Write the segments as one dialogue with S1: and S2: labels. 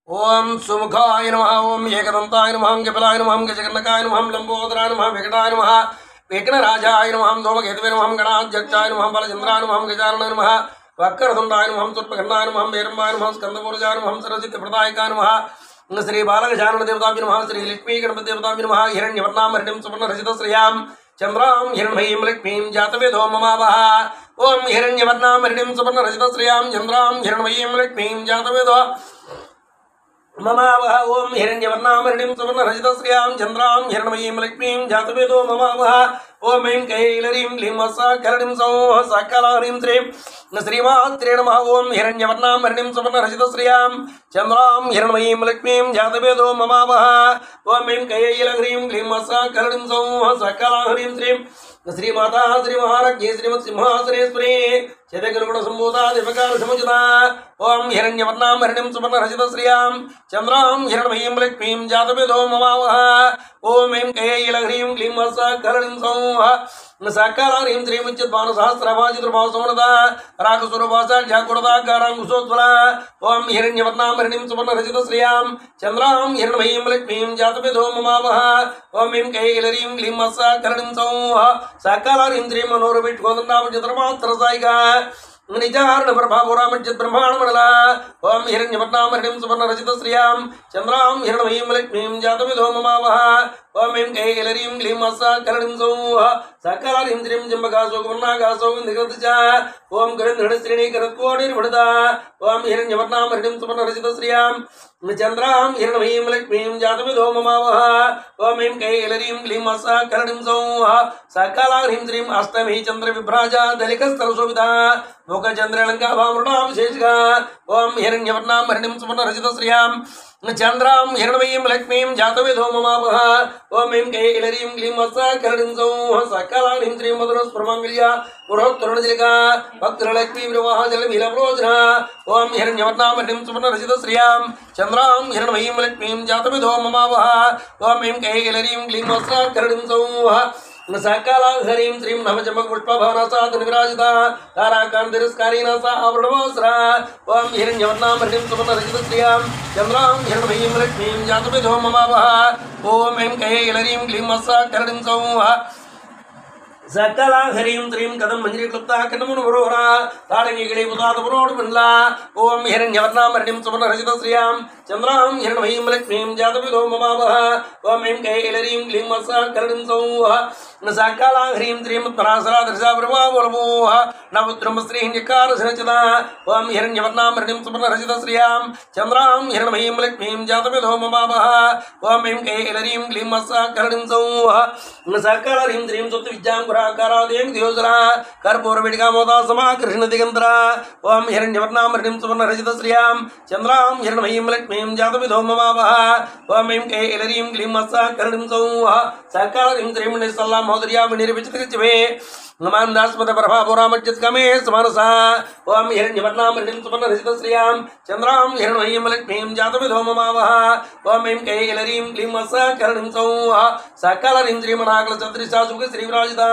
S1: ओम सुमुखाय नमः ओम एकदंताय नमः कपिलाय नमः गजकर्णकाय नमः लंबोदराय नमः विकटाय नमः विघ्नराजाय नमः धूमकेतवे नमः गणाध्यक्षाय नमः बलचंद्राय नमः गजाननाय नमः वक्रतुंडाय नमः तुर्पखंडाय नमः वीरम्बाय नमः स्कंदपूर्जाय नमः सरस्वतीप्रदायकाय नमः श्री बालगजानन देवताभ्यो नमः श्री लक्ष्मी गणपति देवताभ्यो नमः हिरण्यवर्णां हरिणीं सुवर्णरजितश्रियां चंद्रां हिरण्मयीं लक्ष्मीं जातवेदो ममावह ओम हिरण्यवर्णां हरिणीं सुवर्णरजितश्रियां चंद्रां हिरण्मयीं लक्ष्मीं जातवेदो ममावह ओम हिरण्यवर्णामरणिं सुवर्णरजितश्रियां चंद्रां हिरण्मयीं लक्ष्मीं जातवेदो ममावह ओम ऐं कैलरीं लीं वसाकरणीं सौः सकलारीं श्रीं श्रीमात्रे नमः ओम हिरण्यवर्णामरणिं सुवर्णरजितश्रियां चंद्रां हिरण्मयीं लक्ष्मीं जातवेदो ममावह ओम ऐं कैलरीं लीं वसाकरणीं सौः सकलारीं श्रीं श्रीमाता श्री महाराज्ञी श्रीमत् सिंहासनेश्वरी चतुर्गुण संभूता दिवकार समुचिता ओम हिरण्यवर्णां हरिणीं सुवर्णरजितश्रियां चंद्रां हिरण्मयीं लक्ष्मीं जातवेदो ममावह ओम ऐं कैलह्रीं क्लीं वसाकरणीं सौः सकलारीं श्रीमुच्यद्वानसहस्रभाजितृभावसमनता रागसुरभासा जागुरदाकाराङ्कुशोज्ज्वला ओम हिरण्यवर्णां हरिणीं सुवर्णरजितश्रियां चंद्रां हिरण्मयीं लक्ष्मीं जातवेदो ममावह ओम ऐं कैलह्रीं क्लीं वसाकरणीं सौः सकलारीं श्रीमनोरविष्टोदण्डामचित्रमात्रसायिका निजारण प्रभापुरामज्जत ब्रह्मांड मंडला ओम हिरण्यवर्णां हरिणीं सुवर्णरजितश्रियां चंद्रां हिरण्मयीं लक्ष्मीं जातवेदो ममावह ओम ऐं कैलह्रीं क्लीं वसाकरणीं सौः सकलारीं श्रीं जम्बकासो निगतचा ओम गणश्रेणीकरत्कोटिर्वृता ओम हिरण्यवर्णां हरिणीं सुवर्णरजितश्रियां चंद्रां हिरण्मयीं लक्ष्मीं जातवेदो ममावह ओम ऐं कैलह्रीं क्लीं वसाकरणीं सौः सकलारीं श्रीं अष्टमी चंद्र विभ्राजा दलिकस्तरशोभिता मुखचंद्रलंका भामृणाभिषेचका ओम हिरण्यवर्णां हरिणीं सुवर्णरजितश्रियां चंद्रां हिरण्मयीं लक्ष्मीं जातवेदो ममावह ओम ऐं कैलह्रीं क्लीं वसाकरणीं सौः सकलारीं श्रीं मधुरस्फुरमङ्गल्या पुरोत्तरुणजलिका भक्तलक्ष्मी विवाह जलविलप्रोजना ओम हिरण्यवर्णां हरिणीं सुवर्णरजितश्रियां चंद्रां हिरण्मयीं लक्ष्मीं जातवेदो ममावह ओम ऐं कैलह्रीं क्लीं वसाकरणीं सौः सकलाहरीं श्रीं नवचमकपुष्पभवनसाधनविराजिता ताराकान्तिरस्कारिणा सा आवरणवस्त्रा ओम हिरण्यवर्णां हरिणीं सुवर्णरजितश्रियां चंद्रां हिरण्मयीं लक्ष्मीं जातवेदो ममावह ओम ऐं कैलह्रीं क्लीं वसाकरणीं सौः सकलाहरीं श्रीं कदम मंजरी क्लुप्ता कन्नमुनपुरोहरा ताडंगिगिरि पुतातपुरोडमण्डला ओम हिरण्यवर्णां हरिणीं सुवर्णरजितश्रियां चंद्रां हिरण्मयीं लक्ष्मीं जातवेदो ममावह ओम ऐं कैलह्रीं क्लीं वसाकरणीं सौः सकलाहरीं श्रीं पराशरादर्शाप्रभावोलभोः नवद्रुम श्रीहिण्यकारसनचिता ओम हिरण्यवर्णां हरिणीं सुवर्णरजितश्रियां चंद्रां हिरण्मयीं लक्ष्मीं जातवेदो ममावह ओम ऐं कैलह्रीं क्लीं वसाकरणीं सौः सकलाहरीं श्रीं सुतविद्यां पुराकारादें दियोजरा कर्पूरवेदिका मोदा समा कृष्ण दिगंतरा ओम हिरण्यवर्णां हरिणीं सुवर्णरजितश्रियां चंद्रां हिरण्मयीं लक्ष्मीं जातवेदो ममावह ओम ऐं कैलह्रीं क्लीं वसाकरणीं सौः सकलाहरीं श्रीं निस्सल्ला महोदर्या विनिर्विचितकृच्यवे नमान्दास्मद प्रभापुरामज्जत्कमे समनसा ओम हिरण्यवर्णां हरिणीं सुवर्णरजितश्रियां चंद्रां हिरण्मयीं लक्ष्मीं जातवेदो ममावह ओम ऐं कैलह्रीं क्लीं वसाकरणीं सौः सकलाहरीं श्रीमनाकलचन्द्रिषा सुखश्रीविराजिता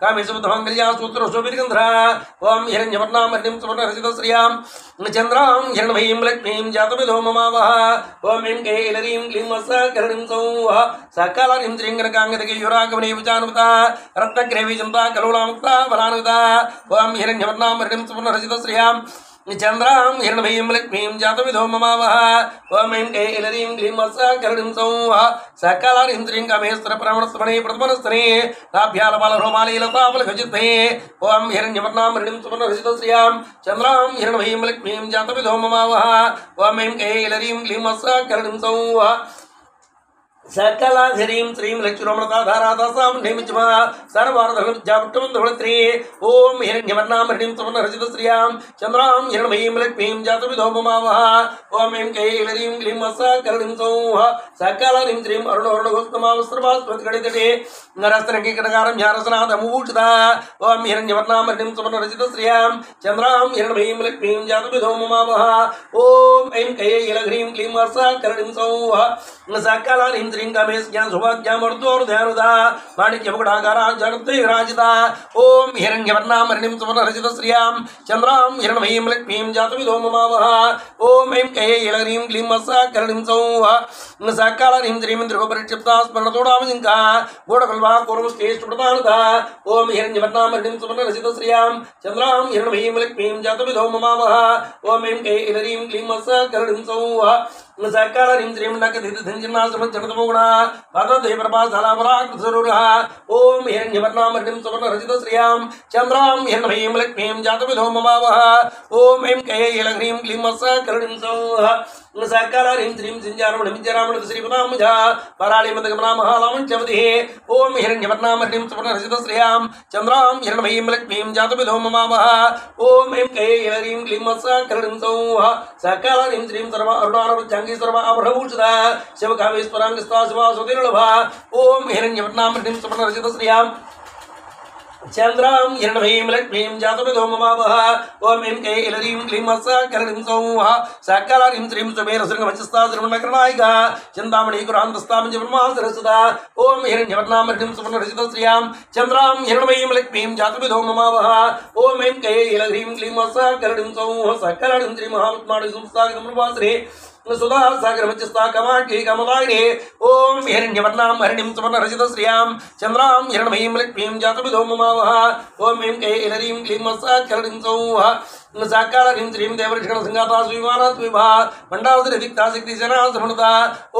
S1: कामेशबद्धमङ्गल्या सूत्रशोभितगन्धरा ओम हिरण्यवर्णां हरिणीं सुवर्णरजितश्रियां चंद्रां हिरण्मयीं लक्ष्मीं जातवेदो ममावह ओम ऐं कैलह्रीं क्लीं वसाकरणीं सौः सकलाहरीं श्रीं गणकाङ्गदकेयुरागमनेविचानुता रत्नग्रेवी चन्द्रा कलोला मुक्ता बलानुता ओम हिरण्यवर्णां हरिणीं सुवर्णरजितश्रियां चंद्रां हिरण्मयीं लक्ष्मीं जातवेदो ममावह ओम ऐं कैलह्रीं क्लीं वसाकरणीं सौः सकलाहरीं श्रीं कामेश्वरपरमणस्तमने प्रथमनस्तने नाभ्यालबालरोमालीलताफलखचित्ते ओम हिरण्यवर्णां हरिणीं सुवर्णरजितश्रियां चंद्रां हिरण्मयीं लक्ष्मीं जातवेदो ममावह ओम ऐं कैलह्रीं क्लीं वसाकरणीं सौः सकलाहरीं श्रीं लक्ष्मीरमणताधारादासां निमिज्मा सर्वार्धनविद्यापुट्टमन्त्रवळत्री ओम हिरण्यवर्णां हरिणीं सुवर्णरजितश्रियां चंद्रां हिरण्मयीं लक्ष्मीं जातवेदो ममावह ओम ऐं कैलह्रीं क्लीं वसाकरणीं सौः सकलाहरीं श्रीं अरुणोरुणघोस्तमावस्त्रभास्वत्कटितटे नरस्त्रङ्गिकटकारं ह्यारसनाथमूषिता ओम हिरण्यवर्णां हरिणीं सुवर्णरजितश्रियां चंद्रां हिरण्मयीं लक्ष्मीं जातवेदो ममावह ओम ऐं कैलह्रीं क्लीं वसाकरणीं सौः सकलाहरीं श्रीं कामेश ज्ञान सौभाग्यामर्दोर्ध्यानुदा माणिक्यमुकुटाकारा जगते विराजिता ओम हिरण्यवर्णां हरिणीं सुवर्णरचित श्रियां चन्द्रां हिरण्मयीं लक्ष्मीं जातविदो ममावः ओम ऐं कैलरीं क्लीं मत्साकरणीं सौः साकालरीं श्रीं त्रिगोपरिक्षिप्ता स्मरणतोडामजिङ्का गोडकल्वा कौरवश्रेष्ठप्रदानता ओम हिरण्यवर्णां हरिणीं सुवर्णरचित श्रियां चन्द्रां हिरण्मयीं लक्ष्मीं जातविदो ममावः ओम ऐं कैलरीं क्लीं मत्साकरणीं सौः साकालरीं श्रीं नकदितधिञ्जनाश्रमज्जनतमोगुणा पाददे प्रभासालापराकृतसरूरः ओम हिरण्यवर्णां हरिणीं सुवर्णरचित श्रियां चन्द्रां हिरण्मयीं लक्ष्मीं जातविदो ममावः ओम ऐं कैलग्रीं क्लीं मत्साकरणीं सौः साकालरीं श्रीं सिञ्जारमणिमिज्जरामणि श्रीपदाम्बुजा पराळीमदगमना महालामञ्चवतिः ओम हिरण्यवर्णां हरिणीं सुवर्णरचित श्रियां चन्द्रां हिरण्मयीं लक्ष्मीं जातविदो ममावः ओम ऐं कैलरीं क्लीं मत्साकरणीं सौः साकालरीं श्रीं सर्व अरुणानवज्जाङ्गी सर्व आभरणभूषिता शिवकामेश्वराङ्गस्ता शिवासुतिर्लभा ओम हिरण्यवर्णां हरिणीं सुवर्णरचित श्रियां चन्द्रां हिरण्मयीं लक्ष्मीं जातविदो ममावः ओम ऐं कैलरीं क्लीं मत्साकरणीं सौः साकालरीं श्रीं सुमेरशृङ्गमञ्चस्था श्रीमन्नकरनायिका चिन्तामणि कुरान्तस्तामञ्जब्रह्मासरस्वता ओम हिरण्यवर्णां हरिणीं सुवर्णरचित श्रियां चन्द्रां हिरण्मयीं लक्ष्मीं जातविदो ममावः ओम ऐं कैलग्रीं क्लीं मत्साकरणीं सौः साकालरीं श्री महात्माणि संस्थागतमृपाश्री सुधा सागर मध्यस्था कमाटी कमलायिनी ओम हिरण्यवर्णां हरिणीं सुवर्णरचित श्रियां चन्द्रां हिरण्मयीं लक्ष्मीं जातविदो ममावः ओम ऐं कैलरीं क्लीं मत्साकरणीं सौः साकालरीं श्रीं देवर्षिगणसंघाता सुविमानात्विभा मण्डावतिरिक्ताशक्तिसेना समनुता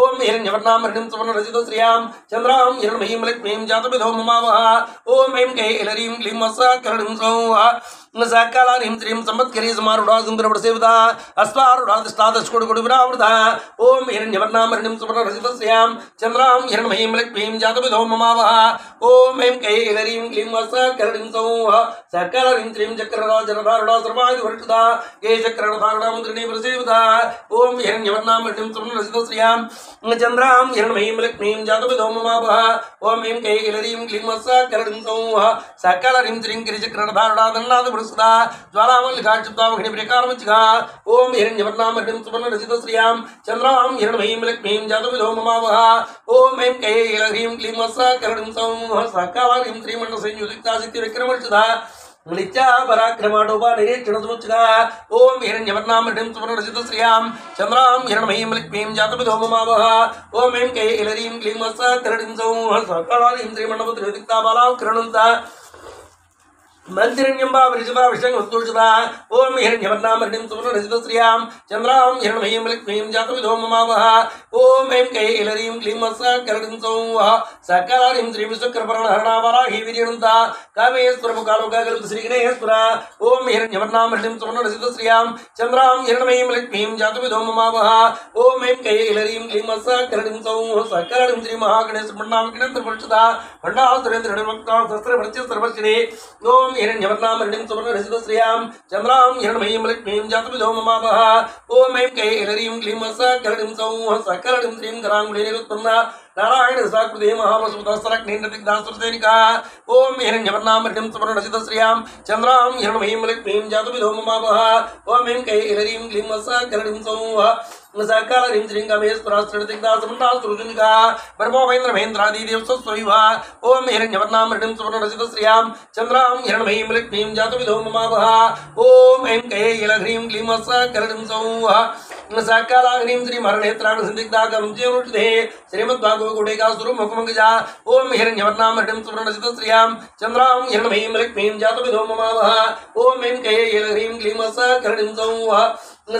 S1: ओम हिरण्यवर्णां हरिणीं सुवर्णरचित श्रियां चन्द्रां हिरण्मयीं लक्ष्मीं जातविदो ममावः ओम ऐं कैलरीं क्लीं मत्साकरणीं सौः साकालरीं श्रीं संवत्करी समारूढा सुन्दरप्रसेविता अस्वारूढाधिष्ठादशकोटिकोटिविरावृता ओम हिरण्यवर्णां हरिणीं सुवर्णरचित श्रियां चन्द्रां हिरण्मयीं लक्ष्मीं जातविदो ममावः ओम ऐं कैलरीं क्लीं मत्साकरणीं सौः साकालरीं श्रीं चक्रराजनधारुणा सर्वायुधवर्षिता ये चक्ररथारुणा मन्त्रिणी प्रसेविता ओम हिरण्यवर्णां हरिणीं सुवर्णरचित श्रियां चन्द्रां हिरण्मयीं लक्ष्मीं जातविदो ममावः ओम ऐं कैलरीं क्लीं मत्साकरणीं सौः साकालरीं श्रीं गिरिचक्ररथारुणा दण्डाद पुरस्कृता ज्वालामल्लिकाक्षिप्तामघिनिप्रियकारमचिका ओम हिरण्यवर्णां हरिणीं सुवर्णरचित श्रियां चन्द्रां हिरण्मयीं लक्ष्मीं जातविदो ममावः ओम ऐं कैलग्रीं क्लीं मत्साकरणीं सौः साकालरीं श्रीमण्डलसंयुक्ताशक्तिविक्रमर्चिता नित्या पराक्रमाटोपा निरीक्षण समुच्चका ओम हिरण्यवर्णां हरिणीं सुवर्णरचित श्रियां चन्द्रां हिरण्मयीं लक्ष्मीं जातविदो ममावः ओम ऐं कैलरीं क्लीं मत्साकरणीं सौः साकालरीं श्रीमण्डलसंयुक्ता बालावकरणन्ता मंत्रिण्यंबा विरचिता विषंगोत्तुषिता ओम हिरण्यवर्णां हरिणीं सुवर्णरचित श्रियां चन्द्रां हिरण्मयीं लक्ष्मीं जातविदो ममावः ओम ऐं कैलरीं क्लीं मत्साकरणीं सौः साकालरीं श्री विश्वकर्मणहरणा वराही वीर्यनन्ता कामेश्वरमुखालोकाकल्पित श्रीगणेश्वरा ओम हिरण्यवर्णां हरिणीं सुवर्णरचित श्रियां चन्द्रां हिरण्मयीं लक्ष्मीं जातविदो ममावः ओम ऐं कैलरीं क्लीं मत्साकरणीं सौः साकालरीं श्री महागणेशमण्डामकिनन्तरपरिषदा भण्डासुरेन्द्रनिर्वक्ता शस्त्रभृत्यस्त्रवर्षिणी ओम हिरण्यवर्णां हरिणीं सुवर्णरचित श्रियां चन्द्रां हिरण्मयीं लक्ष्मीं जातविदो ममावः ओम ऐं कैलरीं क्लीं मत्साकरणीं सौः साकालरीं श्रीं कराङ्गुलीनिरुत्पन्ना नारायण साकृते महावसुदास्तरक्नीन्द्रदिग्धासुरसैनिका ओम हिरण्यवर्णां हरिणीं सुवर्णरचित श्रियां चन्द्रां हिरण्मयीं लक्ष्मीं जातविदो ममावः ओम ऐं कैलरीं क्लीं मत्साकरणीं सौः साकालरीं श्रीं कामेश्वरास्त्रदिग्धासमण्डासुरसैनिका ब्रह्मोपेन्द्र महेन्द्रादिदेव स्वस्वविभा ओम हिरण्यवर्णां हरिणीं सुवर्णरचित श्रियां चन्द्रां हिरण्मयीं लक्ष्मीं जातविदो ममावः ओम ऐं कैलग्रीं क्लीं मत्साकरणीं सौः साकालग्रीं श्रीं हरनेत्राण संदिग्धाकरुणिते श्रीमद्भागवतगुडेकासुरमुखमङ्गजा ओम हिरण्यवर्णां हरिणीं सुवर्णरचित श्रियां चन्द्रां हिरण्मयीं लक्ष्मीं जातविदो ममावः ओम ऐं कैलग्रीं क्लीं मत्साकरणीं सौः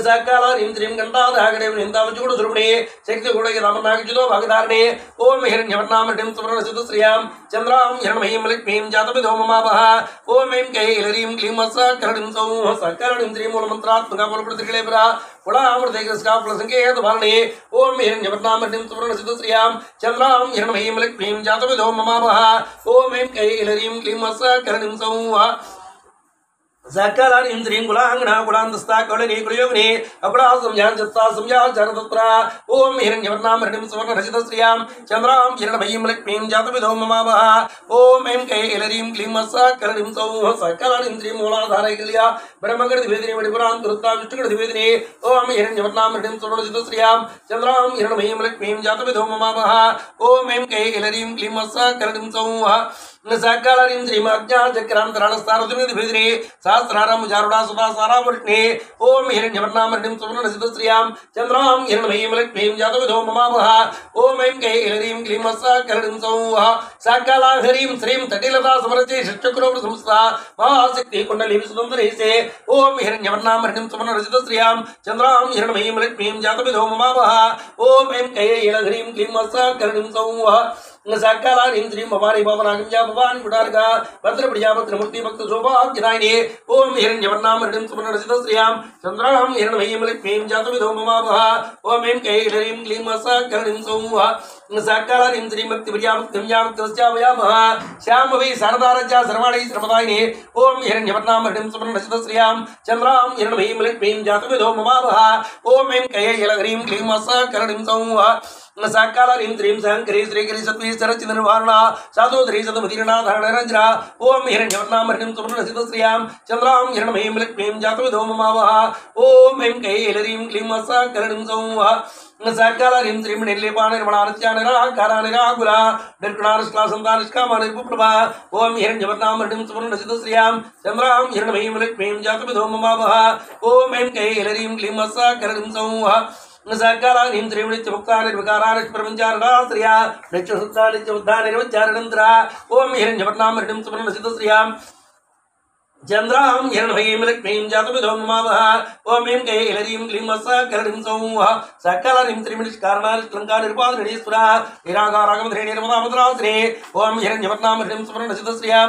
S1: साकालरीं श्रीं घण्टाधागणेवनिन्दावचूडसुरमणे शक्तिगुणैरामनागजितो भागधारणे ओम हिरण्यवर्णां हरिणीं सुवर्णरचित श्रियां चन्द्रां हिरण्मयीं लक्ष्मीं जातविदो ममावः ओम ऐं कैलरीं क्लीं मत्साकरणीं सौः साकालरीं श्रीं मूलमन्त्रात्मका मूलप्रतिक्रियेपरा पुलामृतैकस्काफलसङ्केतभारणे ओम हिरण्यवर्णां हरिणीं सुवर्णरचित श्रियां चन्द्रां हिरण्मयीं लक्ष्मीं जातविदो ममावः ओम ऐं कैलरीं क्लीं मत्साकरणीं सौः सकल इंद्रियं कुलांगना कुलांतस्ता कौलिनी कुलयोगिनी अकुला संज्ञान चित्ता संज्ञान चरतत्रा ओम हिरण्यवर्णां हरिणीं सुवर्ण रचित श्रियां चंद्रां हिरण्मयीं लक्ष्मीं जातविदो ममावः ओम ऐं कैलरीं क्लीं सकलरीं सौः सकल इंद्रियं मूलाधारे किल्या ब्रह्मकृतिवेदिनी मणिपुरां तुरुत्ता विष्णुकृतिवेदिनी ओम हिरण्यवर्णां हरिणीं सुवर्ण रचित श्रियां चंद्रां हिरण्मयीं लक्ष्मीं जातविदो ममावः ओम ऐं कैलरीं क्लीं सकलरीं सौः सकलरीं श्रीमज्ञाचक्रान्तराणस्तारतिवेदिनी सहस्रारं जारुडा सुधा सारावर्णे ओम हिरण्यवर्णां हरिणीं सुवर्ण रचित श्रियां चंद्रां हिरण्मयीं लक्ष्मीं जातविदो ममावः ओम ऐं कैलरीं क्लीं सकलरीं सौः सकलहरीं श्रीं तटिलता समरचे षट्चक्रो संस्था महाशक्ति कुंडली सुंदरी से ओम हिरण्यवर्णां हरिणीं सुवर्ण रचित श्रियां चंद्रां हिरण्मयीं लक्ष्मीं जातविदो ममावः ओम ऐं कैलरीं क्लीं सकलरीं सौः सकल इंद्रियं भवानी भवनागिंजा भवानी गुडार्गा भद्र प्रजापतिमूर्ति भक्त शोभाग्यदायिनी ओम हिरण्यवर्णां हरिणीं सुवर्ण रचित श्रियां चंद्रां हिरण्मयीं लक्ष्मीं जातविदो ममावः ओम ऐं कैलरीं क्लीं सकलरीं सौः सकल इंद्रियं भक्ति प्रजापतिं भक्तस्यावयामः श्याम वै शारदारज्या सर्वाणि श्रमदायिनी ओम हिरण्यवर्णां हरिणीं सुवर्ण रचित श्रियां चंद्रां हिरण्मयीं लक्ष्मीं जातविदो ममावः ओम ऐं कैलरीं क्लीं सकलरीं सौः सकल इंद्रियं शंकरी श्रीगिरी सत्वी सरच निर्वाणा साधोदरी सदमतीर्णा धारणरंजना ओम हिरण्यवर्णां हरिणीं सुवर्ण रचित श्रियां चंद्रां हिरण्मयीं लक्ष्मीं जातविदो ममावः ओम ऐं कैलरीं क्लीं सकलरीं सौः सकल इंद्रियं निर्लेपान निर्मलानित्या निराकारा निराकुला निर्गुणानिष्का संतानिष्कामा निर्विप्रभा ओम हिरण्यवर्णां हरिणीं सुवर्ण रचित श्रियां चंद्रां हिरण्मयीं लक्ष्मीं जातविदो ममावः ओम ऐं कैलरीं क्लीं सकलरीं सौः सकल इंद्रियं नित्यमुक्ता निर्विकारा निष्प्रपञ्चारणा श्रिया नित्यशुद्धा नित्यबुद्धा निर्विचारणेन्द्रा ओम हिरण्यवर्णां हरिणीं सुवर्ण रचित श्रियां चंद्रां हिरण्मयीं लक्ष्मीं जातविदो ममावः ओम ऐं कैलरीं क्लीं सकलरीं सौः सकल इंद्रियं निष्कारणा निष्कलङ्का निर्वादिनीश्वरा निराकारागमधरे निर्मदामद्राश्रे ओम हिरण्यवर्णां हरिणीं सुवर्ण रचित श्रियां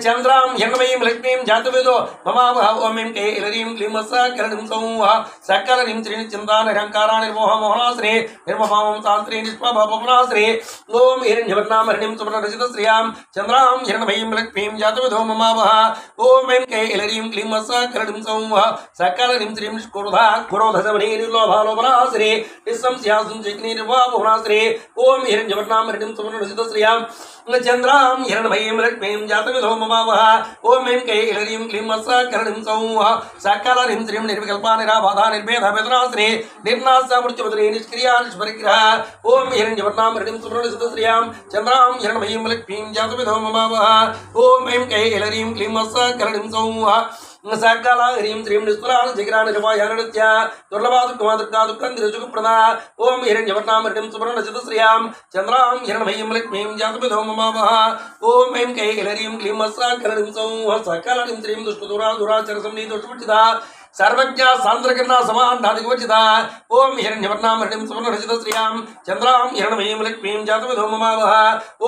S1: चंद्रां हिरण्मयीं लक्ष्मीं जातविदो ममावः ओम ऐं कैलरीं क्लीं सकलरीं सौः सकल इंद्रियं निश्चिन्ता निरहङ्कारा निर्मोह मोहनाश्रे निर्मभावं तान्त्रे निष्प्रभवनाश्रे ओम हिरण्यवर्णां हरिणीं सुवर्ण रचित श्रियां चंद्रां हिरण्मयीं लक्ष्मीं जातविदो ममावः ओम ऐं कैलरीं क्लीं सकलरीं सौः सकल इंद्रियं निष्क्रोधा क्रोधशमने निर्लोभालोभनाश्रे निस्संशयासुं जिग्नि निर्वाभुवनाश्रे ओम हिरण्यवर्णां हरिणीं सुवर्ण रचित श्रियां चंद्रां हिरण्मयीं लक्ष्मीं जातविदो ममावः ओम ऐं कैलरीं क्लीं सकलरीं सौः सकल इंद्रियं निर्विकल्पा निराबाधा निर्भेदा वेदनाश्रे निर्नाशा मृत्युपदने निष्क्रिया निष्परिग्रह ओम हिरण्यवर्णां हरिणीं सुवर्ण रचित श्रियां चंद्रां हिरण्मयीं लक्ष्मीं जातविदो ममावः ओम ऐं कैलरीं क्लीं सकलरीं सौः सकल ह्रीं श्रीं निष्फलां जिग्रा निर्वायानृत्या दुर्लभा दुःखमा दुर्गा दुःखन्दिरजुगप्रदा ओम हिरण्यवर्णां हरिणीं सुवर्ण रचित श्रियां चंद्रां हिरण्मयीं लक्ष्मीं जातविदो ममावः ओम ऐं कैलरीं क्लीं सकलरीं सौः सकल इंद्रियं दुष्टदुरा दुराचरसंनि दोषवर्जिता सर्वज्ञा सांद्रकर्णा समान्नादिगवचिता ओम हिरण्यवर्णां हरिणीं सुवर्ण रचित श्रियां चंद्रां हिरण्मयीं लक्ष्मीं जातविदो ममावः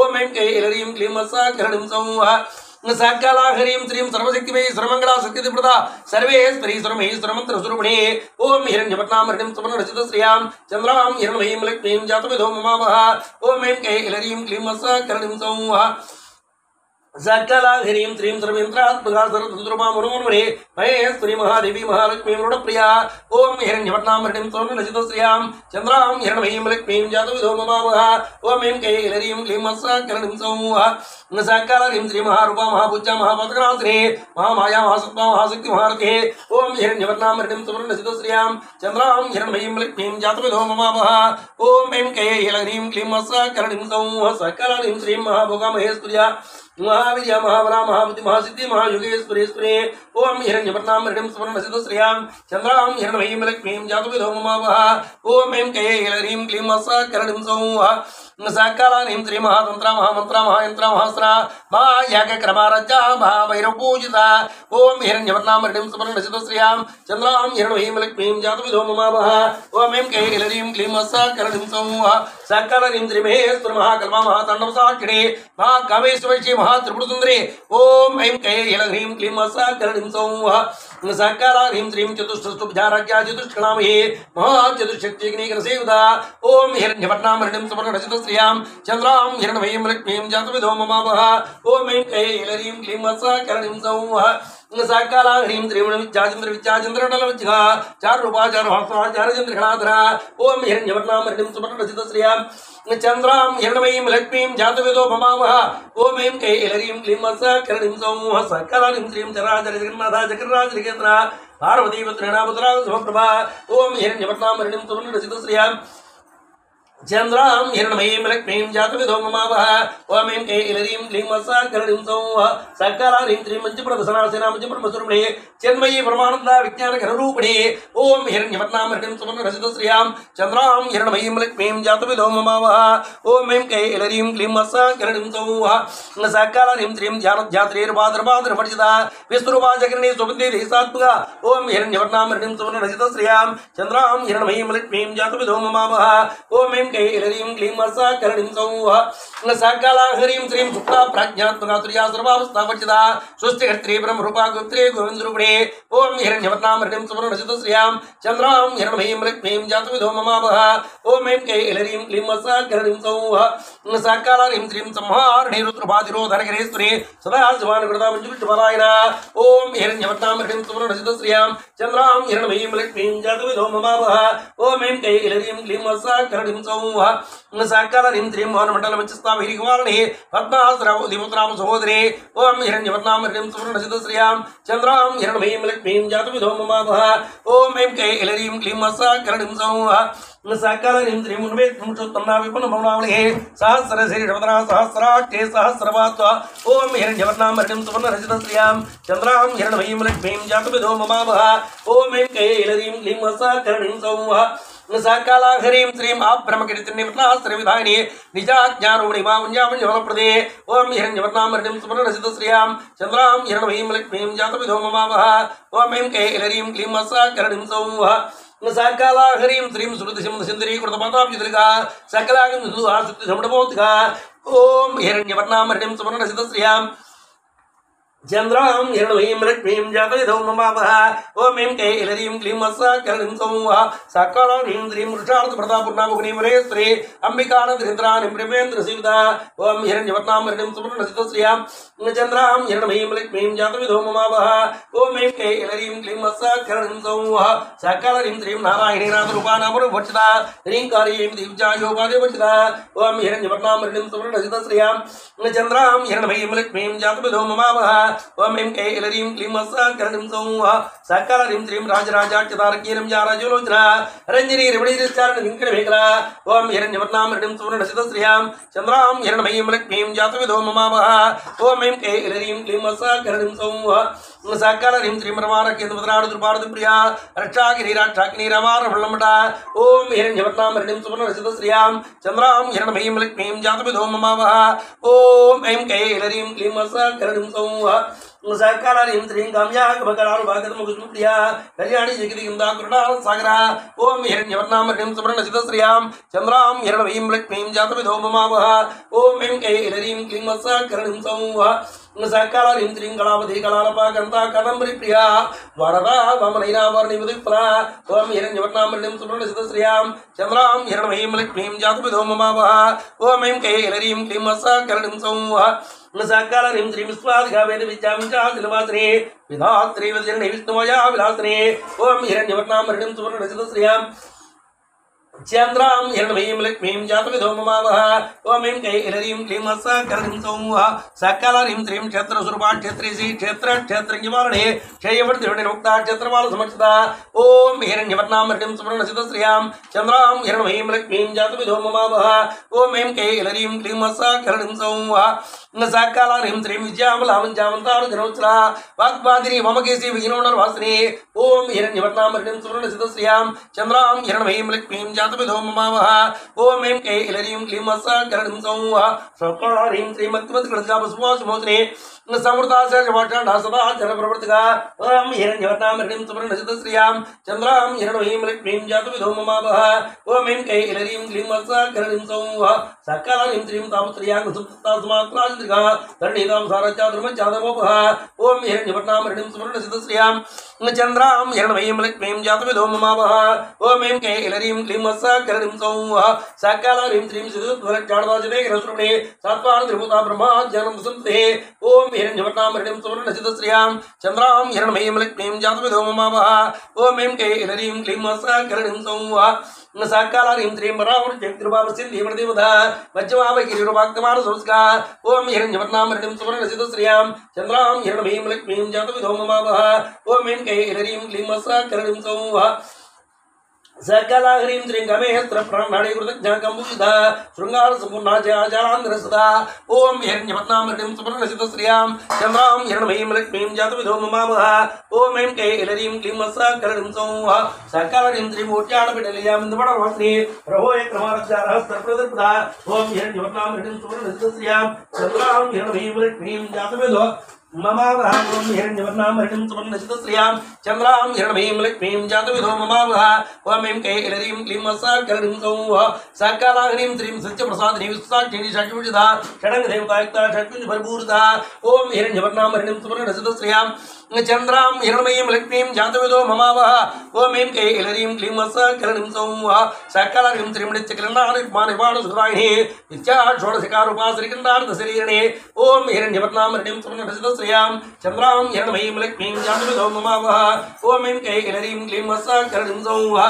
S1: ओम ऐं कैलरीं क्लीं सकलरीं सौः सकल हरीं श्रीं सर्वशक्तिमयी सर्वमंगला शक्तिप्रदा सर्वेश्वरी सर्वमहेश्वरमन्त्र स्वरूपिणी ओम हिरण्यवर्णां हरिणीं सुवर्ण रचित श्रियां चंद्रां हिरण्मयीं लक्ष्मीं जातविदो ममावः ओम ऐं कैलरीं क्लीं सकलरीं सौः सकल ह्रीं श्रीं सर्वेन्द्रात्मका सर्वतन्त्रमा मनोन्मणे महेश्वरी महादेवी महालक्ष्मी मृडप्रिया ओम हिरण्यवर्णां हरिणीं सुवर्ण रचित श्रियां चंद्रां हिरण्मयीं लक्ष्मीं जातविदो ममावः ओम ऐं कैलरीं क्लीं सकलरीं सौः सकल ह्रीं श्री महारूपा महापूज्या महापद्मनाश्री महामाया महासत्ता महाशक्ति महारथे ओम हिरण्यवर्णां हरिणीं सुवर्ण रचित श्रियां चंद्रां हिरण्मयीं लक्ष्मीं जातविदो ममावः ओम ऐं कैलरीं क्लीं सकलरीं सौः सकल ह्रीं श्रीं महाभोगा महेश्वर्या महावीर्या महाबला महाबुद्धि महासिद्धि महायुगेश्वरेश्वरे ओम हिरण्यवर्णां हरिणीं सुवर्ण रचित श्रियां चंद्रां हिरण्मयीं लक्ष्मीं जातविदो ममावः ओम ऐं कैलरीं क्लीं सकलरीं सौः सकल ह्रीं श्री महातंत्रा महामंत्रा महायंत्रा महास्त्रा महायागक्रमारज्जा महाभैरवपूजिता ओम हिरण्यवर्णां हरिणीं सुवर्ण रचित श्रियां चंद्रां हिरण्मयीं लक्ष्मीं जातविदो ममावः ओम ऐं कैलरीं क्लीं सकलरीं सौः सकल ह्रीं श्री महेश्वर महाकल्मा महातांडव साक्षिणे महाकामेश्वरी महात्रिपुरसुंदरी ओम ऐं कैलरीं क्लीं सकलरीं सौः सकल ह्रीं श्रीं चतुष्टुभ्याराज्ञा चतुष्कणामहे महाचतुष्शक्तिग्निकरसेविता ओम हिरण्यवर्णां हरिणीं सुवर्ण रचित श्रियां चंद्रां हिरण्मयीं लक्ष्मीं जातविदो ममावः ओम ऐं कैलरीं क्लीं सकलरीं सौः साकाला ह्रीं त्रिमण विद्याचंद्र विद्याचंद्र नल विद्या चार रूपाचार भास्वा चार चंद्र खणाधरा ओम हिरण्यवर्णाम हृदिं सुवर्ण रचित श्रियां चंद्रां हिरण्मयीं लक्ष्मीं जातवेदो भमावः ओम ऐं कैलरीं क्लीं सकरणीं सौः सकलानीं श्रीं चराचर जगन्नाथा जगन्नाथ जगेन्द्रा पार्वती पुत्रेणापुत्रा समप्रभा ओम हिरण्यवर्णाम हृदिं सुवर्ण रचित श्रियां चंद्रां हिरण्मयीं लक्ष्मीं जातवेदो ममावः ओम ऐं कैलरीं क्लीं सकरणीं सौः सकलानीं श्रीं मञ्चप्रदसनासेना मञ्चप्रमस्वरूपिणे चिन्मयी परमानंदा विज्ञान घनरूपिणे ओम हिरण्यवर्णां हृदिं सुवर्ण रचित श्रियां चंद्रां हिरण्मयीं लक्ष्मीं जातवेदो ममावः ओम ऐं कैलरीं क्लीं सकरणीं सौः सकलानीं श्रीं ध्यानध्यात्रेर्भाद्रभाद्रवर्जिता विष्णुरूपा जगन्ने सुबन्धे देशात्मका ओम हिरण्यवर्णां हृदिं सुवर्ण रचित श्रियां चंद्रां हिरण्मयीं लक्ष्मीं जातवेदो ममावः ओम ऐं कैलरीं क्लीं सकरणीं सौः सकला हरीं श्रीं शुक्ला प्राज्ञात्मका तुर्या सर्वावस्थावर्जिता स्वस्तिकर्त्री ब्रह्मरूपा गोत्रे गोविन्दरूपिणे ओम हिरण्यवर्णां हृदिं सुवर्ण रचित श्रियां चंद्रां हिरण्मयीं लक्ष्मीं जातवेदो ममावः ओम ऐं कैलरीं क्लीं सकरणीं सौः सकलानीं श्रीं संहारिणी रुद्रभातिरोधनकरेश्वरी सदा शिवानुकृता मञ्जुलपारायण ओम हिरण्यवर्णां हृदिं सुवर्ण रचित श्रियां चंद्रां हिरण्मयीं लक्ष्मीं जातवेदो ममावः ओम ऐं कैलरीं क्लीं सकरणीं सौः सकलानीं श्रीं मोहनमण्डलमञ्चस्थाभिरिकुमारिणी पद्मासुरवधिपुत्रां सहोदरे ओम हिरण्यवर्णां हृदिं सुवर्ण रचित श्रियां चंद्रां हिरण्मयीं लक्ष्मीं जातवेदो ममावः ओम ऐं कैलरीं क्लीं सकरणीं सौः सकलानीं श्रीं मुन्वेत्मुषोत्तम्ना विपुलभवनावलिः सहस्रशीर्षवदना सहस्राट्टे सहस्रपात्वा ओम हिरण्यवर्णां हृदिं सुवर्ण रचित श्रियां चंद्रां हिरण्मयीं लक्ष्मीं जातवेदो ममावः ओम ऐं कैलरीं क्लीं सकरणीं सौः सकला हरीं श्रीं आब्रह्मकीर्तिनिवृत्तास्त्रविधायिनी निजाज्ञारूपिणी मामुञ्जामञ्जफलप्रदे ओम हिरण्यवर्णां हृदिं सुवर्ण रचित श्रियां चंद्रां हिरण्मयीं लक्ष्मीं जातवेदो ममावः ओम ऐं कैलरीं क्लीं सकरणीं सौः सकला हरीं श्रीं श्रुतिसिंहसुन्दरी कृतपादाब्जतिलका सकलागिं सुहासितसमडमोत्का ओम हिरण्यवर्णां हृदिं सुवर्ण रचित श्रियां चंद्रां हिरण्मयीं लक्ष्मीं जातवेदो ममावः ओम ऐं कैलरीं क्लीं सकरणीं सौः सकलानीं श्रीं वृषार्थप्रतापूर्णामुग्निवरेश्वरी अम्बिकानन्दरिन्द्राणीं ब्रह्मेन्द्रसेविता ओम हिरण्यवर्णां हृदिं सुवर्ण रचित श्रियां चंद्रां हिरण्मयीं लक्ष्मीं जातवेदो ममावः ओम ऐं कैलरीं क्लीं सकरणीं सौः सकलानीं श्रीं नारायणी नाथरूपा नामरूपवर्जिता ह्रीङ्कारीं दिव्यायोपादेवर्जिता ओम हिरण्यवर्णां हृदिं सुवर्ण रचित श्रियां चंद्रां हिरण्मयीं लक्ष्मीं जातवेदो ममावः ओम ऐं कैलरीं क्लीं सकरणीं सौः सकलानीं श्रीं राजराजाख्यतारकीरं जाराजलोचना रञ्जनी रमणीरिश्चारणविङ्कटमेखला ओम हिरण्यवर्णां हृदिं सुवर्ण रचित श्रियां चंद्रां हिरण्मयीं लक्ष्मीं जातवेदो ममावः ओम ऐं कैलरीं क्लीं सकरणीं सौः सकलानीं श्रीं रमारकेन्द्रपदनाडुद्रुपाडुप्रिया रक्षागिरिराक्षाकिनी रमारफलमटा ओम हिरण्यवर्णां हृदिं सुवर्ण रचित श्रियां चंद्रां हिरण्मयीं लक्ष्मीं जातवेदो ममावः ओम ऐं कैलरीं क्लीं सकरणीं सौः सकलानीं श्रीं काम्याकमकरारुभागतमुकुस्मप्रिया कल्याणी जगदिगन्धा करुणासागरा ओम हिरण्यवर्णां हृदिं सुवर्ण रचित श्रियां चंद्रां हिरण्मयीं लक्ष्मीं जातवेदो ममावः ओम ऐं कैलरीं क्लीं सकरणीं सौः सकलानीं श्रीं कलावती कलालपा कन्ता कादम्बरी प्रिया वरदा वामनैना वर्णिमुदिप्रा ओम हिरण्यवर्णां हृदिं सुवर्ण रचित श्रियां चंद्रां हिरण्मयीं लक्ष्मीं जातवेदो ममावः ओम ऐं कैलरीं क्लीं सकरणीं सौः सकलानीं श्रीं विश्वाधिकावेद विद्याविद्यासिलवासिने विधात्री वज्रणे विष्णुमया विलासिने ओम हिरण्यवर्णां हृदिं सुवर्ण रचित श्रियां चंद्रां हिरण्मयीं लक्ष्मीं जातवेदो ममावः ओम ऐं कैलरीं क्लीं सकरणीं सौः सकलानीं श्रीं क्षेत्रस्वरूपा क्षेत्रेशी क्षेत्रज्ञवारिणे क्षयवर्धिमुक्ता क्षेत्रपालसमर्चिता ओम हिरण्यवर्णां हृदिं सुवर्ण रचित श्रियां चंद्रां हिरण्मयीं लक्ष्मीं जातवेदो ममावः ओम ऐं कैलरीं क्लीं सकरणीं सौः सकलानीं श्रीं विद्यामलामञ्जावन्तारुजनोत्सला वाग्वादिनी ममकेशी विघ्नोणर्वासिने ओम हिरण्यवर्णां हृदिं सुवर्ण रचित श्रियां चंद्रां हिरण्मयीं लक्ष्मीं जातवेदो ममावः ओम ऐं कैलरीं क्लीं सकरणीं सौः सकलानीं श्रीमत्मत्कृतजापस्वासमोत्रे समृताशवाषाढा सदा जनप्रवर्तिका ओम हिरण्यवर्णां हृदिं सुवर्ण रचित श्रियां चंद्रां हिरण्मयीं लक्ष्मीं जातवेदो ममावः ओम ऐं कैलरीं क्लीं सकरणीं सौः सकलानीं श्रीं तापत्रयां सुप्तास्मात्राजिका धरणीतां सारचाद्रुमचादमोपः ओम हिरण्यवर्णां हृदिं सुवर्ण रचित श्रियां चंद्रां हिरण्मयीं लक्ष्मीं जातवेदो ममावः ओम ऐं कैलरीं क्लीं क्लीं सौः सकल ह्रीं श्रीं सिद्धुध्वलज्जाडवाजिने रसुणे सत्त्वान् त्रिभुता ब्रह्माज्ञानं संते ओम हिरण्यवर्णां हरिणीं सुवर्णसिद्धश्रियां चन्द्रां हिरण्मयीं लक्ष्मीं जातविदो ममावः ओम ऐं कैलरीं क्लीं सकलरीं सौः सकलरीं श्रीं वरावृत्यक्तिरुपावसिन्धिमृतिवधा वज्रवावकिरिरुपाक्तमार संस्कार ओम हिरण्यवर्णां हरिणीं सुवर्णसिद्धश्रियां चन्द्रां हिरण्मयीं लक्ष्मीं जातविदो ममावः ओम ऐं कैलरीं क्लीं सकलरीं सौः सकल ह्रीं श्रीं गमेहस्त्र प्राणाणि कृतज्ञाकम्बुधा शृंगार संपूर्णाचारांध्रसदा ओम हिरण्यवर्णां हरिणीं सुवर्णसिद्धश्रियां चन्द्रां हिरण्मयीं लक्ष्मीं जातविदो ममावः ओम ऐं कैलरीं क्लीं सकलरीं सौः सकलरीं श्रीं मोट्याणपिटलीयां इन्दुपडवासिनी प्रभोय क्रमारचारहस्तप्रदर्पदा ओम हिरण्यवर्णां हरिणीं सुवर्णसिद्धश्रियां चन्द्रां हिरण्मयीं लक्ष्मीं जातविदो ममावः ओम हिरण्यवर्णां हरिणीं सुवर्णसिद्धश्रियां चन्द्रां हिरण्मयीं लक्ष्मीं जातविदो ममावः ओम ऐं कैलरीं क्लीं सकलरीं सौः सकलह्रीं श्रीं सत्यप्रसादिनी विश्वाक्षिणी षट्विधता षडङ्गदेवतायुक्ता षट्विधभरपूरिता ओम हिरण्यवर्णां हरिणीं सुवर्णसिद्धश्रियां चन्द्रां हिरण्मयीं लक्ष्मीं जातविदो ममावः ओम ऐं कैलरीं क्लीं सकलरीं सौः सकलह्रीं श्रीं नित्यकिरणानिर्माणिपाणसुधायिनी नित्याषोडशकारूपाश्रीकण्डार्थशरीरिणे ओम हिरण्यवर्णां हरिणीं सुवर्णसिद्धश्रियां चन्द्रां हिरण्मयीं लक्ष्मीं जातविदो ममावः ओम ऐं कैलरीं क्लीं सकलरीं सौः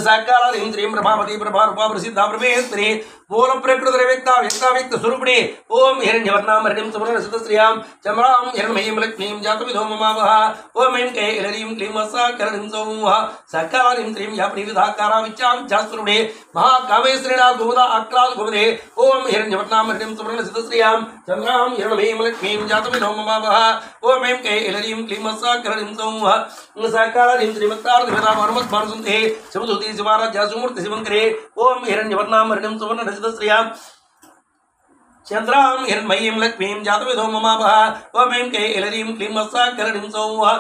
S1: सकलरीं श्रीं प्रभावती प्रभारूपा प्रसिद्धा प्रमेश्वरी मूल प्रकृति व्यक्ता व्यक्त स्वरूपिणी ओम हिरण्यवर्णां हरिणीं सुवर्णसिद्धश्रियां चन्द्रां हिरण्मयीं लक्ष्मीं जातविदो ममावः ओम ऐं कैलरीं क्लीं सकलरीं सौः सकलरीं श्रीं यापनिविधाकारा विच्चाविच्छास्वरूपिणी महाकामेश्वरिणा गोदा आक्राल गोदे ओम हिरण्यवर्णां हरिणीं सुवर्णसिद्धश्रियां चन्द्रां हिरण्मयीं लक्ष्मीं जातविदो ममावः ओम ऐं कैलरीं क्लीं सकलरीं सौः सकलरीं श्रीमत्तार्धवेदा परमत्मानुसन्ते शिवदूती शिवाराध्या सुमूर्ति शिवङ्करे ओम हिरण्यवर्णां हरिणीं सुवर्णसिद्धश्रियां चन्द्रां हिरण्मयीं लक्ष्मीं जातविदो ममावः ओम ऐं कैलरीं क्लीं सकलरीं सौः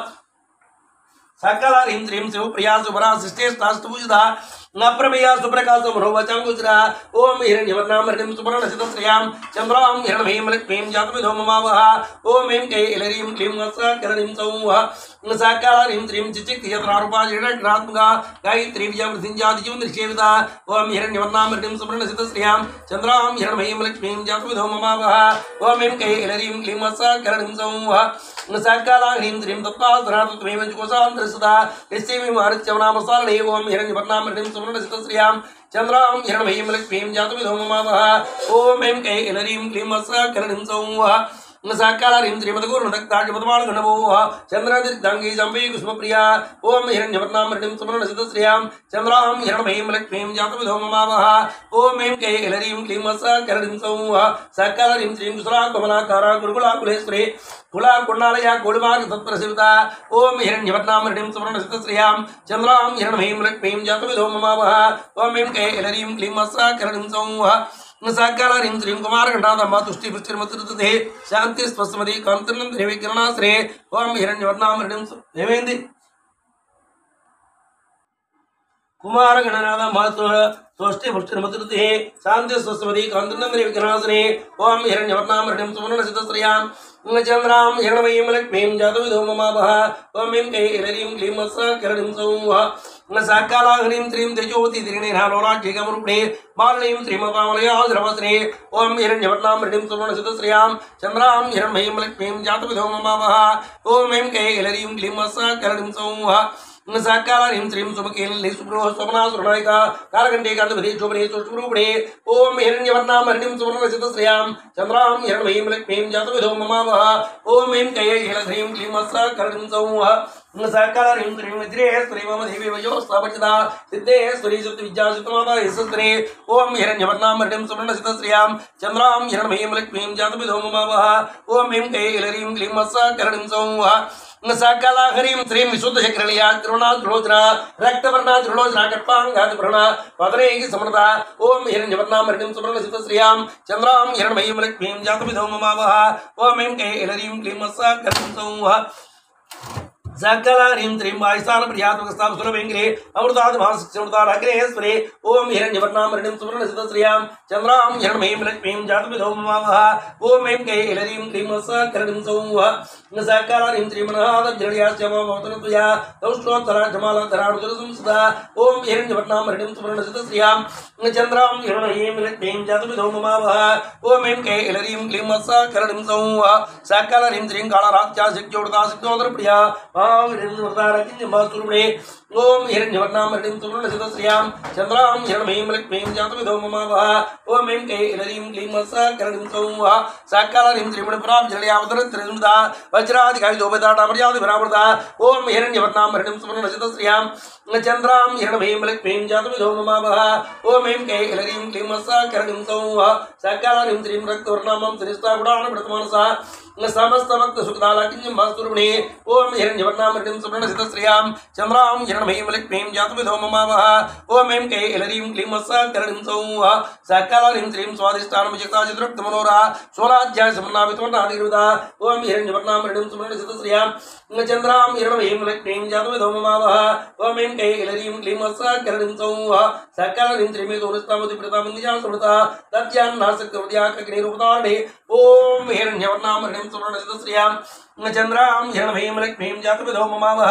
S1: सकलरीं श्रीं शिवप्रिया सुभरा शिष्टेष्टास्तुभुजधा नप्रमेया सुप्रकाश मनोवचाङ्गुचरा ओम हिरण्यवर्णां हरिणीं सुवर्णसिद्धश्रियां चन्द्रां हिरण्मयीं लक्ष्मीं जातविदो ममावः ओम ऐं कैलरीं क्लीं सकलरीं सौः सकलरीं श्रीं चिचिक्तियत्रारूपाजिणात्मका गायत्री विजयवृद्धिञ्जादिजीवनदृश्येविता ओम हिरण्यवर्णां हरिणीं सुवर्णसिद्धश्रियां चन्द्रां हिरण्मयीं लक्ष्मीं जातविदो ममावः ओम ऐं कैलरीं क्लीं सकलरीं सौः सकलह्रीं श्रीं तत्त्वासनात्मेव कोशान्तरसदा यस्यैव मारुत्यवनामसारणे ओम हिरण्यवर्णां हरिणीं सुवर्णसिद्धश्रियां चन्द्रां हिरण्मयीं लक्ष्मीं जातविदो ममावः ओम ऐं कैलरीं क्लीं सकलरीं सौः सकलरीं श्रीमद्गुरुनक्ताजपदमाणगणवोः चन्द्रदीर्घाङ्गी जम्बी कुसुमप्रिया ओम हिरण्यवर्णां हरिणीं सुवर्णसिद्धश्रियां चन्द्रां हिरण्मयीं लक्ष्मीं जातविदो ममावः ओम ऐं कैलरीं क्लीं सकलरीं सौः सकलरीं श्रीं कुशलाकमलाकारा गुरुकुलाकुलेश्वरी कुलाकुण्डालया कोडिमार्ग तत्प्रसिद्धा ओम हिरण्यवर्णां हरिणीं सुवर्णसिद्धश्रियां चन्द्रां हिरण्मयीं लक्ष्मीं जातविदो ममावः ओम ऐं कैलरीं क्लीं सकलरीं सौः सकलरीं श्रीं कुमारघण्टादम्बा तुष्टिपुष्टिर्मतिर्दधे शान्ति स्पष्टमति कान्तिर्नन्दिनी विकिरणाश्रे ओम हिरण्यवर्णां हरिणीं देवेन्द्रि कुमारगणनादम्बा तुष्टिपुष्टिर्मतिर्दधे शान्ति स्पष्टमति कान्तिर्नन्दिनी विकिरणाश्रे ओम हिरण्यवर्णां हरिणीं सुवर्णसिद्धश्रियां चन्द्रां हिरण्मयीं लक्ष्मीं जातविदो ममावः ओम ऐं कैलरीं क्लीं सकलरीं सौः सकलह्रीं श्रीं तेजोतिरिणेनालोलाढ्यकमरूपिणे मालिनीं श्रीमतामलयाद्रवस्रे ओम हिरण्यवर्णां हरिणीं सुवर्णसिद्धश्रियां चन्द्रां हिरण्मयीं लक्ष्मीं जातविदो ममावः ओम ऐं कैलरीं क्लीं सकलरीं सौः सकलह्रीं श्रीं सुमकेली सुब्रोह स्वप्नासुरनायिका कालकण्ठे कान्तपति शोभने सुष्ठुरूपिणे ओम हिरण्यवर्णां हरिणीं सुवर्णसिद्धश्रियां चन्द्रां हिरण्मयीं लक्ष्मीं जातविदो ममावः ओम ऐं कैलह्रीं क्लीं सकलरीं सौः सकलह्रीं श्रीं विद्रेश्वरी मम देवी वयोस्तापचिता सिद्धेश्वरी सत्यविद्यासिद्धमादायस्वरे ओम हिरण्यवर्णां हरिणीं सुवर्णसिद्धश्रियां चन्द्रां हिरण्मयीं लक्ष्मीं जातविदो ममावः ओम ऐं कैलरीं क्लीं सकलरीं सौः सकलह्रीं श्रीं विशुद्धशक्रिया करुणाद्रोचना रक्तवर्णा त्रिलोचना कट्पाङ्गादिभ्रणा पदनेहि समृता ओम हिरण्यवर्णां हरिणीं सुवर्णसिद्धश्रियां चन्द्रां हिरण्मयीं लक्ष्मीं जातविदो ममावः ओम ऐं कैलरीं क्लीं सकलरीं सौः सकलारीं त्रीं वायुस्थानप्रियात्मकस्तां सुरवेङ्गिरे अमृतादिभासमृताग्रेश्वरे ओम हिरण्यवर्णामृणीं सुवर्णसितश्रियां चन्द्रां हिरण्मयीं लक्ष्मीं जातविधौ ममावः ओम ऐं कैलरीं क्लीं सकरणीं सौः सकलारीं त्रीं मनहादज्जडयाश्चमवतनुतया तौष्टोत्तराजमालाधराणुदरसंसदा ओम हिरण्यवर्णामृणीं सुवर्णसितश्रियां चन्द्रां हिरण्मयीं लक्ष्मीं जातविधौ ममावः ओम ऐं कैलरीं क्लीं सकरणीं सौः सकलारीं त्रीं कालरात्यासिक्योडकासिक्योदरप्रिया ओम हिरण्यवर्णामृणीं सुवर्णसितश्रियां चन्द्रां हिरण्मयीं लक्ष्मीं जातविधौ ममावः ओम ऐं कैलरीं क्लीं सकरणीं सौः सकलारीं त्रिमणिपुराब्जलयावतरत्रिसंसदा वज्रादिकायुधोपदाटामर्यादिभिरावृता ओम हिरण्यवर्णामृणीं सुवर्णसितश्रियां चन्द्रां हिरण्मयीं लक्ष्मीं जातविधौ ममावः ओम ऐं कैलरीं क्लीं सकरणीं सौः सकलारीं त्रीं रक्तवर्णामं त्रिस्तागुणानुप्रतमानसा समस्त भक्त सुखदालाकिंजं भास्तुर्वणे ओम हिरण्यवर्णामृणीं सुवर्णसितश्रियां चन्द्रां हिरण्मयीं लक्ष्मीं जातविधौ ममावः ओम ऐं कैलरीं क्लीं सकरणीं सौः सकलारीं त्रीं स्वादिष्टानमजिताचिद्रक्तमनोरा सोलाध्याय समन्नाभितवर्णादिरुदा ओम हिरण्यवर्णामृणीं सुवर्णसितश्रियां चन्द्रां हिरण्मयीं लक्ष्मीं जातविधौ ममावः ओम ऐं कैलरीं क्लीं सकरणीं सौः सकलारीं त्रिमेतोनिस्तामतिप्रतामन्दिजा समृता तद्यान्नासक्तवद्याकग्निरूपदाणे ओम हिरण्यवर्णामृणीं सुवर्णसितश्रियां चन्द्रां हिरण्मयीं लक्ष्मीं जातविधौ ममावः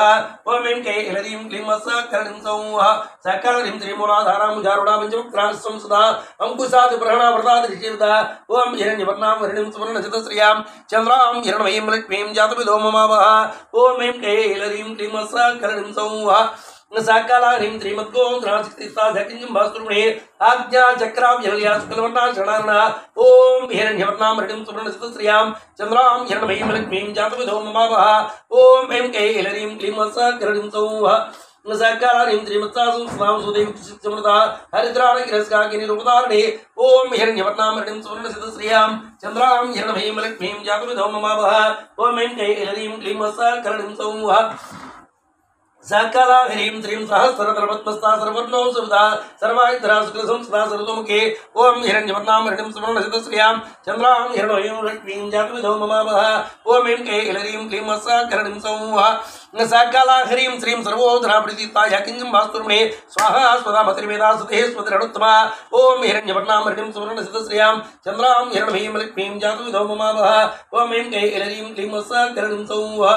S1: ओम ऐं कैलरीं क्लीं सकरणीं सौः सकलारीं त्रिमूलाधारां जारुणां पञ्चवक्त्रांसंसदा अंकुशादिप्रहणावृतादिशिवदा ओम हिरण्यवर्णामृणीं सुवर्णसितश्रियां चन्द्रां हिरण्मयीं लक्ष्मीं जातविधौ ममावः ओम ऐं कैलरीं क्लीं सकरणीं सौः सकलारीं त्रिमद्गोग्रासिक्तिस्ताधकिंजं भास्तुर्वणे आज्ञा चक्राव्यलया शुक्लवर्णा शरणार्णा ओम हिरण्यवर्णामृणीं सुवर्णसितश्रियां चन्द्रां हिरण्मयीं लक्ष्मीं जातविधौ ममावः ओम ऐं कैलरीं क्लीं सकरणीं सौः सकलारीं त्रिमत्सासुस्वां सुदेवचित्तमृता हरिद्राणगिरस्काकिनिरूपधारणे ओम हिरण्यवर्णामृणीं सुवर्णसितश्रियां चन्द्रां हिरण्मयीं लक्ष्मीं जातविधौ ममावः ओम ऐं कैलरीं क्लीं सकरणीं सौः सकलाहरीं त्रीं सहस्रतरपद्मस्ता सर्वर्णो सुविधा सर्वायुधरा शुक्लसंस्था सर्वतोमुखे ओम हिरण्यवर्णामृणीं सुवर्णसितश्रियां चन्द्रां हिरण्मयीं लक्ष्मीं जातविधौ ममावः ओम ऐं कैलरीं क्लीं सकरणीं सौः सकलाहरीं श्रीं सर्वोधराप्रतिताया किंजं भास्तुर्वणे स्वाहा स्वधा भद्रमेधा सुते स्वधरणोत्तमा ओम हिरण्यवर्णामृणीं सुवर्णसितश्रियां चन्द्रां हिरण्मयीं लक्ष्मीं जातविधौ ममावः ओम ऐं कैलरीं क्लीं सकरणीं सौः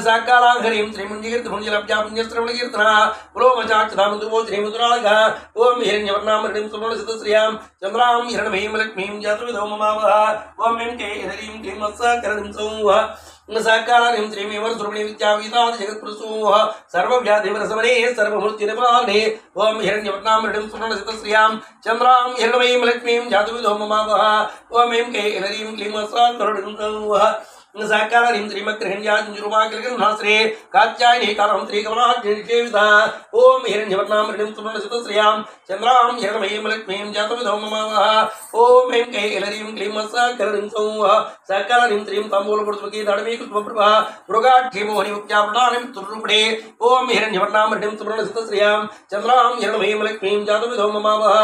S1: सकलाहरीं श्रीमञ्जीकीर्तिपुञ्जलब्जापुण्यश्रवणकीर्तना पुरोमचाक्षदामधुवो श्रीमधुरागः ओम हिरण्यवर्णामृणीं सुवर्णसितश्रियां चन्द्रां हिरण्मयीं लक्ष्मीं जातविधौ ममावः ओम ऐं कैलरीं क्लीं सकरणीं सौः सकलारीं श्रीमेवरसुरमणि विद्याविदादिजगत्प्रसूः सर्वव्याधिवरसमने सर्वमृत्युनिवारणे ओम हिरण्यवर्णामृणीं सुवर्णसितश्रियां चन्द्रां हिरण्मयीं लक्ष्मीं जातविधौ ममावः ओम ऐं कैलरीं क्लीं सकरणीं सौः सकलारीं श्रीमद्गृहिण्याजुरुमाकिलगन्धाश्रे कात्यायनी कालं त्रिकमलाग्निसेविता ओम हिरण्यवर्णामृणीं सुवर्णसितश्रियां चन्द्रां हिरण्मयीं लक्ष्मीं जातविधौ ममावः ओम ऐं कैलरीं क्लीं सकरणीं सौः सकलारीं त्रीं ताम्बूलपुष्पकी दाडवीकृत्वप्रभा मृगाढ्ये मोहनिमुक्त्यावृतानिमित्तरूपिणे ओम हिरण्यवर्णामृणीं सुवर्णसितश्रियां चन्द्रां हिरण्मयीं लक्ष्मीं जातविधौ ममावः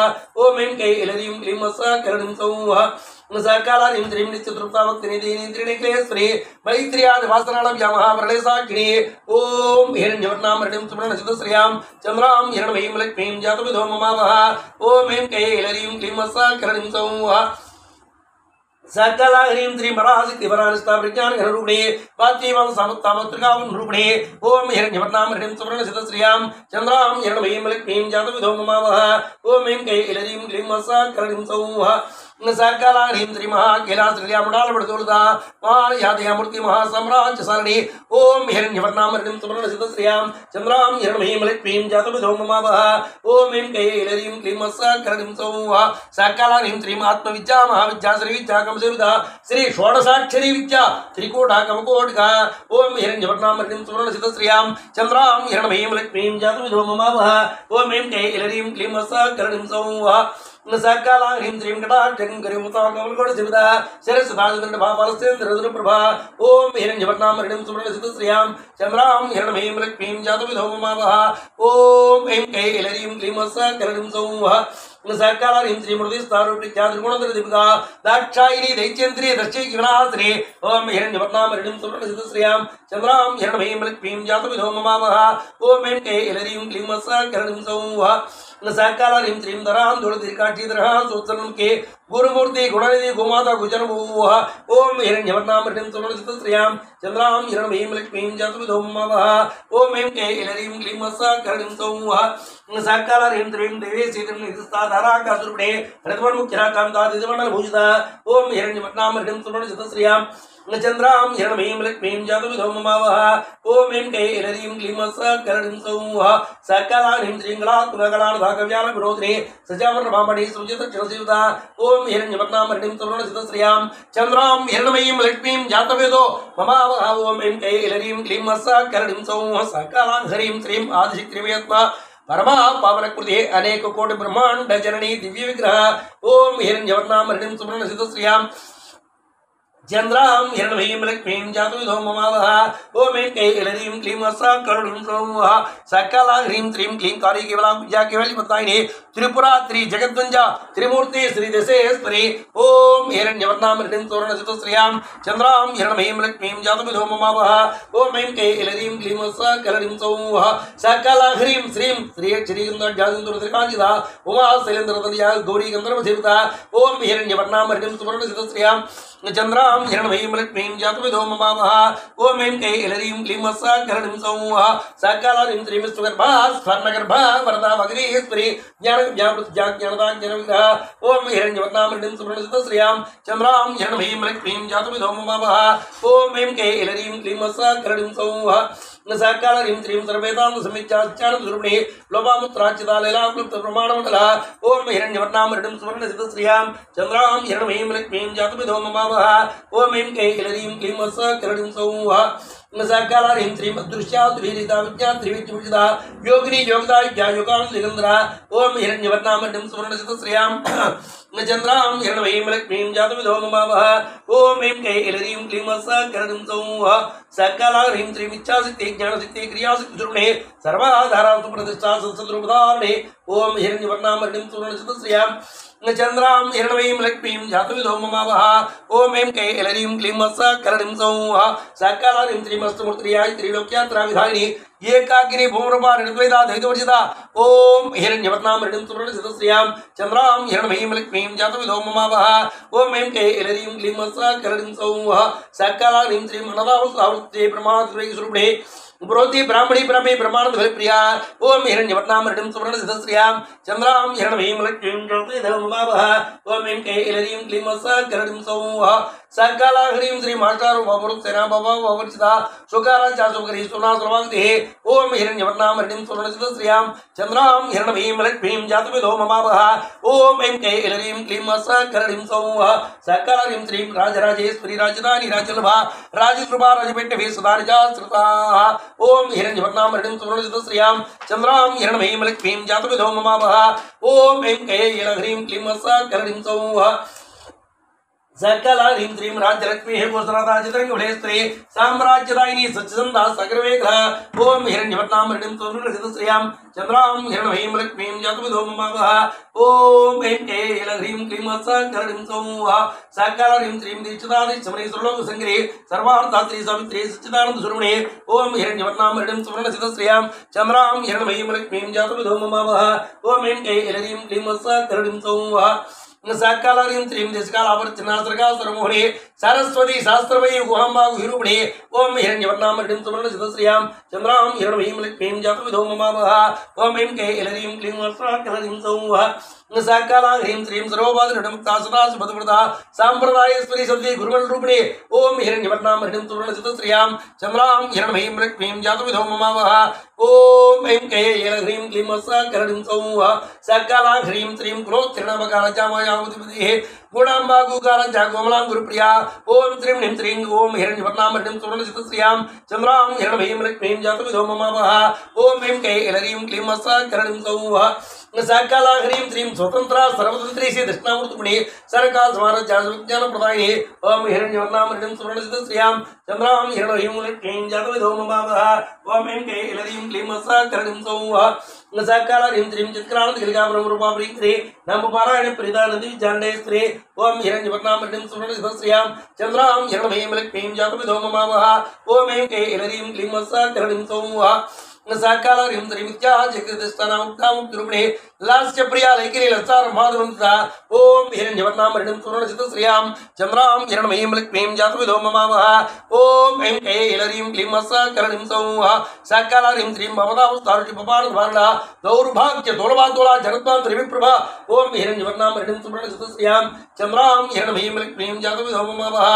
S1: ओम ऐं कैलरीं क्लीं सकरणीं सौः सकलारीं त्रीं नित्यतृप्ताभक्तिनिधिनित्रिणिक्लेश्वरी मैत्र्यादिवासनाभ्यामहाप्रलयसाक्षिणे ओम हिरण्यवर्णामृणीं सुवर्णसितश्रियां चन्द्रां हिरण्मयीं लक्ष्मीं जातविधौ ममावः ओम ऐं कैलरीं क्लीं सकरणीं सौः सकलाहरीं त्रिमरासिक्तिपरानिष्ठा विज्ञानघनरूपिणे वाच्येवं सामुत्तामत्रिकावनरूपिणे ओम हिरण्यवर्णामृणीं सुवर्णसितश्रियां चन्द्रां हिरण्मयीं लक्ष्मीं जातविधौ ममावः ओम ऐं कैलरीं क्लीं सकरणीं सौः सकलाहरीं त्रिमहाकैलासलीलामण्डालपटदोलिता महायादयामूर्ति महासाम्राज्यसारिणी ओम हिरण्यवर्णामृणीं सुवर्णसितश्रियां चन्द्रां हिरण्मयीं लक्ष्मीं जातविधौ ममावः ओम ऐं कैलरीं क्लीं सकरणीं सौः सकलाहरीं त्रिमात्मविद्या महाविद्या श्रीविद्या कमसेविता श्री षोडशाक्षरी विद्या त्रिकोटाकमकोटिका ओम हिरण्यवर्णामृणीं सुवर्णसितश्रियां चन्द्रां हिरण्मयीं लक्ष्मीं जातविधौ ममावः ओम ऐं कैलरीं क्लीं सकरणीं सौः సకాలాం హ్రీం శ్రీం కటాక్షం కరిముతాకమలకోట శివద శిరస్సుదాజదండ భాపాలస్యేంద్రదుర ప్రభా ఓం హిరణ్యవర్ణాం హరిణం సువర్ణసిత శ్రియాం చంద్రాం హిరణమయీం లక్ష్మీం జాతవిధో మమావహ ఓం ఐం కైలరీం క్లీం సకలరిం సౌమః సకాలాం హ్రీం శ్రీం మృదిస్తారుణ్యాద్రిగుణధర దివ్యా దాక్షాయిని దైత్యంత్రి దర్శై వినాశ్రీ ఓం హిరణ్యవర్ణాం హరిణం సువర్ణసిత శ్రియాం చంద్రాం హిరణమయీం లక్ష్మీం జాతవిధో మమావహ ఓం ఐం కైలరీం క్లీం సకలరిం సౌమః సకాలాం హ్రీం శ్రీం ధరాం దురదీర్ఘాక్షీధరాం సోత్సరం కే గురుమూర్తి గుణనిధి గోమాతా గుజనభూవ ఓం హిరణ్యవర్ణాం హరిణం సువర్ణసిత శ్రియాం చంద్రాం హిరణమయీం లక్ష్మీం జాతవిధో మమావహ ఓం ఐం కైలరీం క్లీం సకలరిం సౌమః సకాలాం హ్రీం శ్రీం దేవీ సీతం నిధిస్తాధారాకాసురుడే ప్రతిమన్ముఖ్యరా కాంతాదిమండల భూషిత ఓం హిరణ్యవర్ణాం హరిణం సువర్ణసిత శ్రియాం చంద్రాం హిరణమయీం లక్ష్మీం జాతవిధో మమావహ ఓం ఐం కైలరీం క్లీం సకలరిం సౌమః సకాలాం హ్రీం శ్రీం గళాత్మగళానధాకవ్యాల విరోధిని సజావరణ భామణి సృజిత క్షణశివత ఓం హిరణ్యవర్ణాం హరిణం సువర్ణసిత శ్రియాం చంద్రాం హిరణమయీం లక్ష్మీం జాతవిధో మమావహ ఓం ఐం కైలరీం క్లీం సకలరిం సౌమః సకాలాం హ్రీం శ్రీం ఆదిశక్తిమేత్మ పరమా పావనకృతి అనేక కోటి బ్రహ్మాండ జననీ దివ్య విగ్రహ ఓం హిరణ్యవర్ణాం హరిణం సువర్ణసిత శ్రియాం చంద్రాం హిరణమయీం లక్ష్మీం జాతవిధో మమావహ ఓం ఐం కైలరీం క్లీం సకలరిం సౌమః సకాలాం హ్రీం శ్రీం క్లీం కారీ కేవలాం విద్యా కేవలిపతాయిని త్రిపురా త్రి జగద్వంజ త్రిమూర్తి శ్రీ దశేశ్వరి ఓం హిరణ్యవర్ణాం హరిణం సువర్ణసిత శ్రియాం చంద్రాం హిరణమయీం లక్ష్మీం జాతవిధో మమావహ ఓం ఐం కైలరీం క్లీం సకలరిం సౌమః సకాలాం హ్రీం శ్రీం శ్రీ శ్రీగంధ ఉమా శైలేంద్ర గౌరీ గంధర్వ దేవత ఓం హిరణ్యవర్ణాం హరిణం సువర్ణసిత శ్రియాం చంద్రాం హిరణమయీం లక్ష్మీం జాతవిధో మమావహ ఓం ఐం కైలరీం క్లీం సకలరిం సౌమః సకాలాం హ్రీం శ్రీం విష్ణుగర్భా స్వర్ణగర్భా వరదా మగధీశ్వరి జ్ఞానదాజ్ఞానవిగ్రహ ఓం హిరణ్యవర్ణాం హరిణం సువర్ణసిత శ్రియాం చంద్రాం హిరణమయీం లక్ష్మీం జాతవిధో మమావహ ఓం ఐం కైలరీం క్లీం సకలరిం సౌమః సకాలాం హ్రీం శ్రీం సర్వేదాంత సమిత్యాచారదుర్మణి లోపాముత్రాచితా లీలాక్లుప్త ప్రమాణమండల ఓం హిరణ్యవర్ణాం హరిణం సువర్ణసిత శ్రియాం చంద్రాం హిరణమయీం లక్ష్మీం జాతవిధో మమావహ ఓం ఐం కైలరీం క్లీం సకలరిం సౌమః సకాలాం హ్రీం శ్రీం అదృశ్యాద్రీరితా విజ్ఞాత్రివిద్యుషిత యోగిని యోగదా యోగాం దిగంధ్ర ఓం హిరణ్యవర్ణాం హరిణం సువర్ణసిత శ్రియాం చంద్రాం హిరణమయీం లక్ష్మీం జాతవిధో మమావహ ఓం ఐం కైలరీం క్లీం సకలరిం సౌమః సకాలాం హ్రీం శ్రీం ఇచ్ఛాశక్తి జ్ఞానశక్తి క్రియాశక్తి స్వరూపిణే సర్వాధారాం సుప్రతిష్ఠా సత్సద్రూపధారిణే ఓం హిరణ్యవర్ణాం హరిణం సువర్ణసిత శ్రియాం చంద్రాం హిరణమయీం లక్ష్మీం జాతవిధో మమావహ ఓం ఐం కైలరీం క్లీం సకలరిం సౌమః సకాలాం హ్రీం శ్రీం అష్టమూర్తియాయ త్రిలోక్యాత్రా విధాయిని ఏకాకిని భూమరూపా నిర్ద్వైతా ద్వైతవర్జిత ఓం హిరణ్యవర్ణాం హరిణం సువర్ణసిత శ్రియాం చంద్రాం హిరణమయీం లక్ష్మీం జాతవిధో మమావహ ఓం ఐం కైలరీం క్లీం సకలరిం సౌమః సకాలాం హ్రీం శ్రీం అనదావృత్తే బ్రహ్మాద్వై స్వరూపిణే ब्रोति ब्राह्मणी ब्रह्मे ब्रह्मानंद प्रिया ओम हिरण्यवर्णाम हरिणं सुवर्णसित श्रियां चंद्रां हिरणमयीं लक्ष्मीं ज्योतिधं ममावह ओम ऐं कैलरीं क्लीं सकलरिं सौमः सकला ह्रीं श्रीं माष्टारो भवरुत् सेना भववर्चिता सुकारा चासुकरी सुना सर्वांगते ओम हिरण्यवर्णाम हरिणं सुवर्णसित श्रियां चंद्रां हिरणमयीं लक्ष्मीं जातविधो ममावह ओम ऐं कैलरीं क्लीं सकलरिं सौमः सकला ह्रीं श्रीं राजराजेश्वरी राजधानी राजलभा राजकृपा राजपेट्टवे सदानिजाश्रिताः ओम हिरण्यवर्णाम हरिणं सुवर्णसित श्रियां चंद्रां हिरणमयीं लक्ष्मीं जातविधो ममावह ओम ऐं कैलरीं क्लीं सकलरिं सौमः सकला ह्रीं श्रीं राज्यलक्ष्मी गोसनादाचितरंगुलेस्त्री साम्राज्यदायिनी सच्चिदन्ता सकरवेग्रह ओम हिरण्यवर्णाम हरिणं सुवर्णसित श्रियां चंद्रां हिरणमयीं लक्ष्मीं जातविधो ममावह ओम ऐं कैलरीं क्लीं सकलरिं सौमः सकला ह्रीं श्रीं दीक्षितादिशमने सर्वलोकसंग्रहे सर्वार्थात्री सावित्री सच्चिदानंद स्वरूपिणे ओम हिरण्यवर्णाम हरिणं सुवर्णसित श्रियां चंद्रां हिरणमयीं लक्ष्मीं जातविधो ममावह ओम ऐं कैलरीं क्लीं सकलरिं सौमः सकला ह्रीं श्रीं देशकालावर्तिनासर्गा सर्वमोहने सरस्वती शास्त्रमयी गुहाम्बागु हिरूपिणे ओम हिरण्यवर्णाम हरिणं सुवर्णसित श्रियां चंद्रां हिरणमयीं लक्ष्मीं जातविधो ममावह ओम ऐं कैलरीं क्लीं सकलरिं सौमः सकला ह्रीं श्रीं सर्वोपाधिमुक्ता सदा सुभद्रता सांप्रदायेश्वरी सद्य गुरुमल रूपिणे ओम हिरण्यवर्णाम हरिणं सुवर्णसित श्रियां चंद्रां हिरणमयीं लक्ष्मीं जातविधो ममावह ओम ऐं कैलरीं क्लीं सकलरिं सौमः सकला ह्रीं श्रीं क्रोत्थिरणमकालजामायावतिपतिः गुणाम्बा गुकालजा कोमलां गुरुप्रिया ओम श्रीं ह्रीं श्रीं ओम हिरण्यवर्णाम हरिणं सुवर्णसित श्रियां चंद्रां हिरणमयीं लक्ष्मीं जातविधो ममावह ओम ऐं कैलरीं क्लीं सकलरिं सौमः साकाला ह्रीं श्रीं स्वतंत्रा सर्वतंत्री श्री दक्षिणामूर्तिमणि सरकाल समारोह ज्ञान प्रदायिनी ओम हिरण्यवर्णां हरिं सुवर्णसित श्रियां चंद्रां हिरण्यं जातविदो ममावः ओम ऐं कैलरीं क्लीं साकरणीं सौः साकाला ह्रीं श्रीं चित्क्रांत गिरिका ब्रह्मरूपा प्रीक्रे नाम पारायण प्रीता नदी जांडे स्त्री ओम हिरण्यवर्णां हरिं सुवर्णसित श्रियां चंद्रां हिरण्यं जातविदो ममावः ओम ऐं कैलरीं क्लीं साकरणीं सौः साकाला ह्रीं श्रीं विद्या जगदष्टानामुक्तामुक्तिरूपिणे लास्य प्रिया लैकिरी लसार माधवंता ओम हिरण्यवर्णां हरिं सुवर्णसित श्रियां चंद्रां हिरण्मयीं लक्ष्मीं जातविदो ममावः ओम ऐं कैलरीं क्लीं साकरणीं सौः साकाला ह्रीं श्रीं भवदावस्तारुषि पपाणधारणा दौर्भाग्य दोलभातोला जगत्मां त्रिविप्रभा ओम हिरण्यवर्णां हरिं सुवर्णसित श्रियां चंद्रां हिरण्मयीं लक्ष्मीं जातविदो ममावः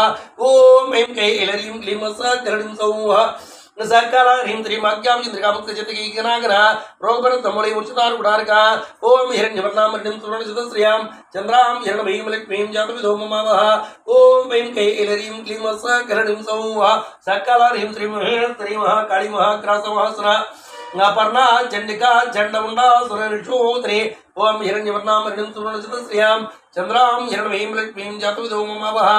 S1: ओम ऐं कैलरीं क्लीं साकरणीं सौः साकाला ह्रीं श्रीं आज्ञां चंद्रिकामुक्तजतकी गणागणा रोगभरतमोळि उच्चतारुडारका ओम हिरण्यवर्णां हरिं सुवर्णसित श्रियां चंद्रां हिरण्मयीं लक्ष्मीं जातविदो ममावः ओम ऐं कैलरीं क्लीं साकरणीं सौः साकाला ह्रीं श्रीं महेश्वरी महाकाली महाग्रास महासुरा अपर्णा चंडिका चंडमुंडा सुरनिषोत्रे ओम हिरण्यवर्णां हरिं सुवर्णसित श्रियां चंद्रां हिरण्मयीं लक्ष्मीं जातविदो ममावः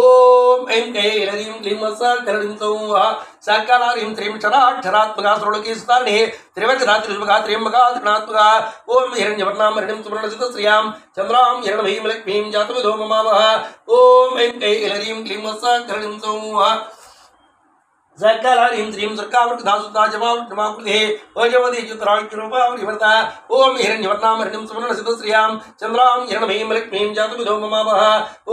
S1: ओम ऐं कैलरीं क्लीं साकरणीं सौः साकाला ह्रीं श्रीं क्षराक्षरात्मका श्रोडकीस्तारणे त्रिवर्गधात्रिष्मका त्र्यम्बका त्रिगुणात्मका ओम हिरण्यवर्णां हरिं सुवर्णसित श्रियां चंद्रां हिरण्मयीं लक्ष्मीं जातविदो ममावः ओम ऐं कैलरीं क्लीं साकरणीं सौः साकाला ह्रीं श्रीं सर्कावृतधासुता जवावृतमाकृते अजवदी चित्राख्यरूपावृवर्ता ओम हिरण्यवर्णां हरिं सुवर्णसित श्रियां चंद्रां हिरण्मयीं लक्ष्मीं जातविदो ममावः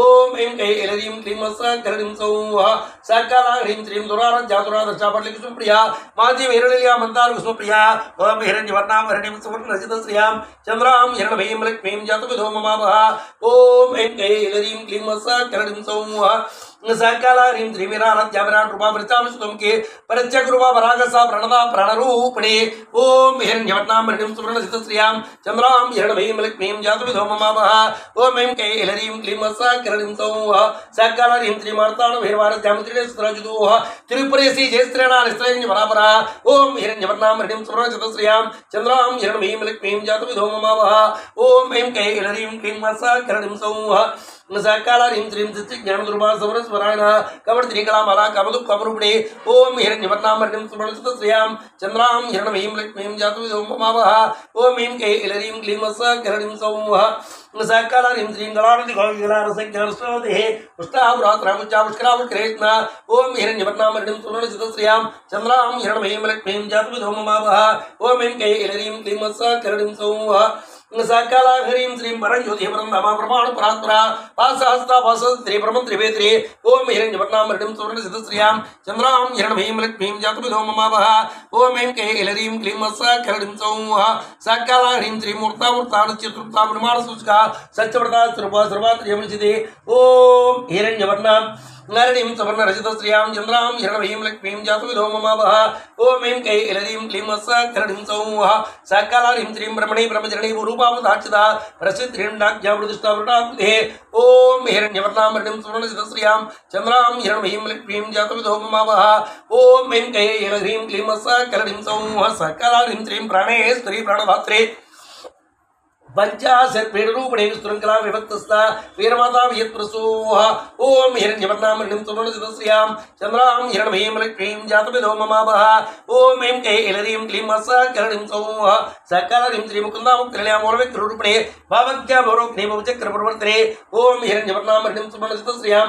S1: ओम ऐं कैलरीं क्लीं साकरणीं सौः साकाला ह्रीं श्रीं दुराराध्यातुरादर्शापट्लिकुसुप्रिया माध्यवीरलिया मन्दार कुसुमप्रिया ओम हिरण्यवर्णां हरिं सुवर्णसित श्रियां चंद्रां हिरण्मयीं लक्ष्मीं जातविदो ममावः ओम ऐं कैलरीं क्लीं साकरणीं सौः साकाला ह्रीं श्रीं वीराराध्या विराट रूपा वृत्तामसुतं के परित्यक रूपा वरागसा प्रणदा प्राणरूपिणे ओम हिरण्यवर्णां हरिं सुवर्णसित श्रियां चंद्रां हिरण्मयीं लक्ष्मीं जातविदो ममावः ओम ऐं कैलरीं क्लीं साकरणीं सौः साकाला ह्रीं श्रीं मार्ताण्डभैरवाराध्यां सुराजुदोः त्रिपुरेशी जयस्त्रेणा निस्त्रैं परापरा ओम हिरण्यवर्णां हरिं सुवर्णसित श्रियां चंद्रां हिरण्मयीं लक्ष्मीं जातविदो ममावः ओम ऐं कैलरीं क्लीं साकरणीं सौः साकाला ह्रीं श्रीं ज्ञानदुर्वा सवरस्वरायण कवडत्रिकलामाला कवदु कवरूपिणे ओम हिरण्यवर्णां हरिं सुवर्णसित श्रियां चंद्रां हिरण्मयीं लक्ष्मीं जातविदो ममावः ओम ऐं कैलरीं क्लीं साकरणीं सौः साकाला ह्रीं श्रीं गलारसज्ञानस्वदेः पुष्टाभ्रात्रामुच्चापुष्करावुत्करेत्न ओम हिरण्यवर्णां हरिं सुवर्णसित श्रियां चंद्रां हिरण्मयीं लक्ष्मीं जातविदो ममावः ओम ऐं कैलरीं क्लीं साकरणीं सौः साकाला ह्रीं श्रीं परज्योतिः प्रमाण परात्परा पासहस्ता पासस्त्री ब्रह्मत्रिवेत्री ओम हिरण्यवर्णां हरिं सुवर्णसित श्रियां चंद्रां हिरण्मयीं लक्ष्मीं जातविदो ममावः ओम ऐं कैलरीं क्लीं साकरणीं सौः साकाला ह्रीं श्रीं मूर्तामूर्तानुच्चतुर्ता निर्माणसूचका सत्यव्रता स्वरूपा सर्वात्रियमनिचिते ओम हिरण्यवर्णां हरिं सुवर्णरचित श्रियां चंद्रां हिरण्मयीं लक्ष्मीं जातविदो ममावः ओम ऐं कैलरीं क्लीं साकरणीं सौः साकाला ह्रीं श्रीं ब्रह्मणी ब्रह्मचरणी रूपावतार्चिता प्रसिद्धिर्डाज्ञावृदिष्टावृताकृते ओम हिरण्यवर्णां हरिं सुवर्णसित श्रियां चंद्रां हिरण्मयीं लक्ष्मीं जातविदो ममावः ओम ऐं कैलरीं क्लीं साकरणीं सौः साकाला ह्रीं श्रीं प्राणेश्वरी प्राणधात्रे पंचाशत्पीठरूपिणे विस्तृङ्खला विभक्तस्था वीरमाता वियत्प्रसूः ओम हिरण्यवर्णां हरिं सुवर्णसित श्रियां चंद्रां हिरण्मयीं लक्ष्मीं जातविदो ममावः ओम ऐं कैलरीं क्लीं साकरणीं सौः साकाला ह्रीं श्रीं मुकुन्दामुक्तिनिलया मूलविग्रहरूपिणे भावज्ञा भवरोग्नि भवचक्रप्रवर्तने ओम हिरण्यवर्णां हरिं सुवर्णसित श्रियां